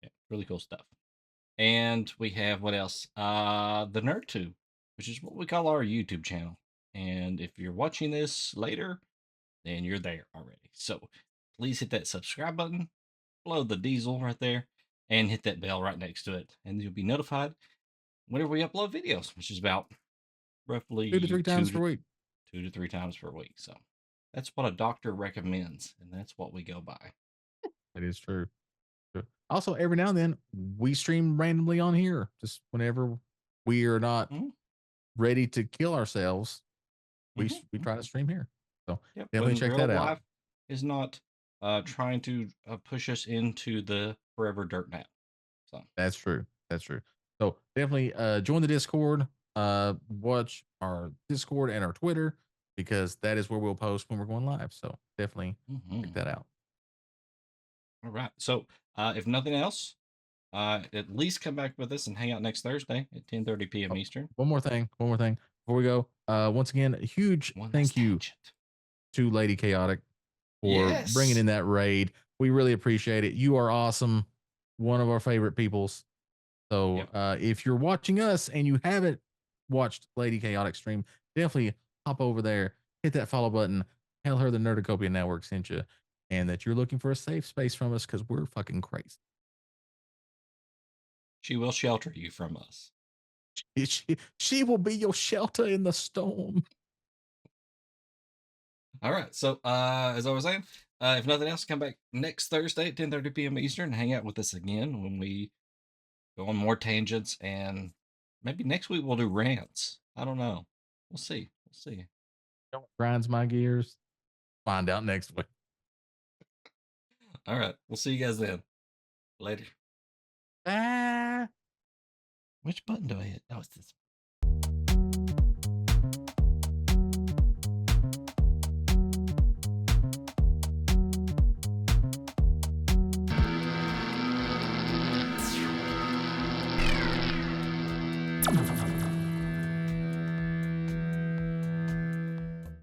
Yeah, really cool stuff. And we have what else? The NerdTube, which is what we call our YouTube channel. And if you're watching this later, then you're there already. So please hit that subscribe button, blow the diesel right there, and hit that bell right next to it. And you'll be notified whenever we upload videos, which is about roughly 2 to 3 times per week. 2 to 3 times per week. So that's what a doctor recommends, and that's what we go by. That is true. Also, every now and then we stream randomly on here, just whenever we are not Mhm. ready to kill ourselves. We Mhm. try to stream here. So Yep. definitely When check real that out. life is not trying to push us into the forever dirt nap. So That's true. That's true. So definitely join the Discord, watch our Discord and our Twitter because that is where we'll post when we're going live. So definitely check that out. All right. So if nothing else, at least come back with us and hang out next Thursday at 10:30 p.m. Oh, Eastern. one more thing before we go. Once again, a huge One last thank you tangent. to Lady Chaotic for bringing Yes. in that raid. We really appreciate it. You are awesome. One of our favorite peoples. So Yep. if you're watching us and you haven't watched Lady Chaotic stream, definitely hop over there, hit that follow button, tell her the Nerdicopia Network sent you, and that you're looking for a safe space from us because we're fucking crazy. She will shelter you from us. She will be your shelter in the storm. All right. So as I was saying, if nothing else, come back next Thursday at 10:30 p.m. Eastern and hang out with us again when we go on more tangents, and maybe next week we'll do rants. I don't know. We'll see. We'll see. Don't grinds my gears. Find out next week. All right. We'll see you guys then. Later. Bye. Which button do I hit? Oh, it's this.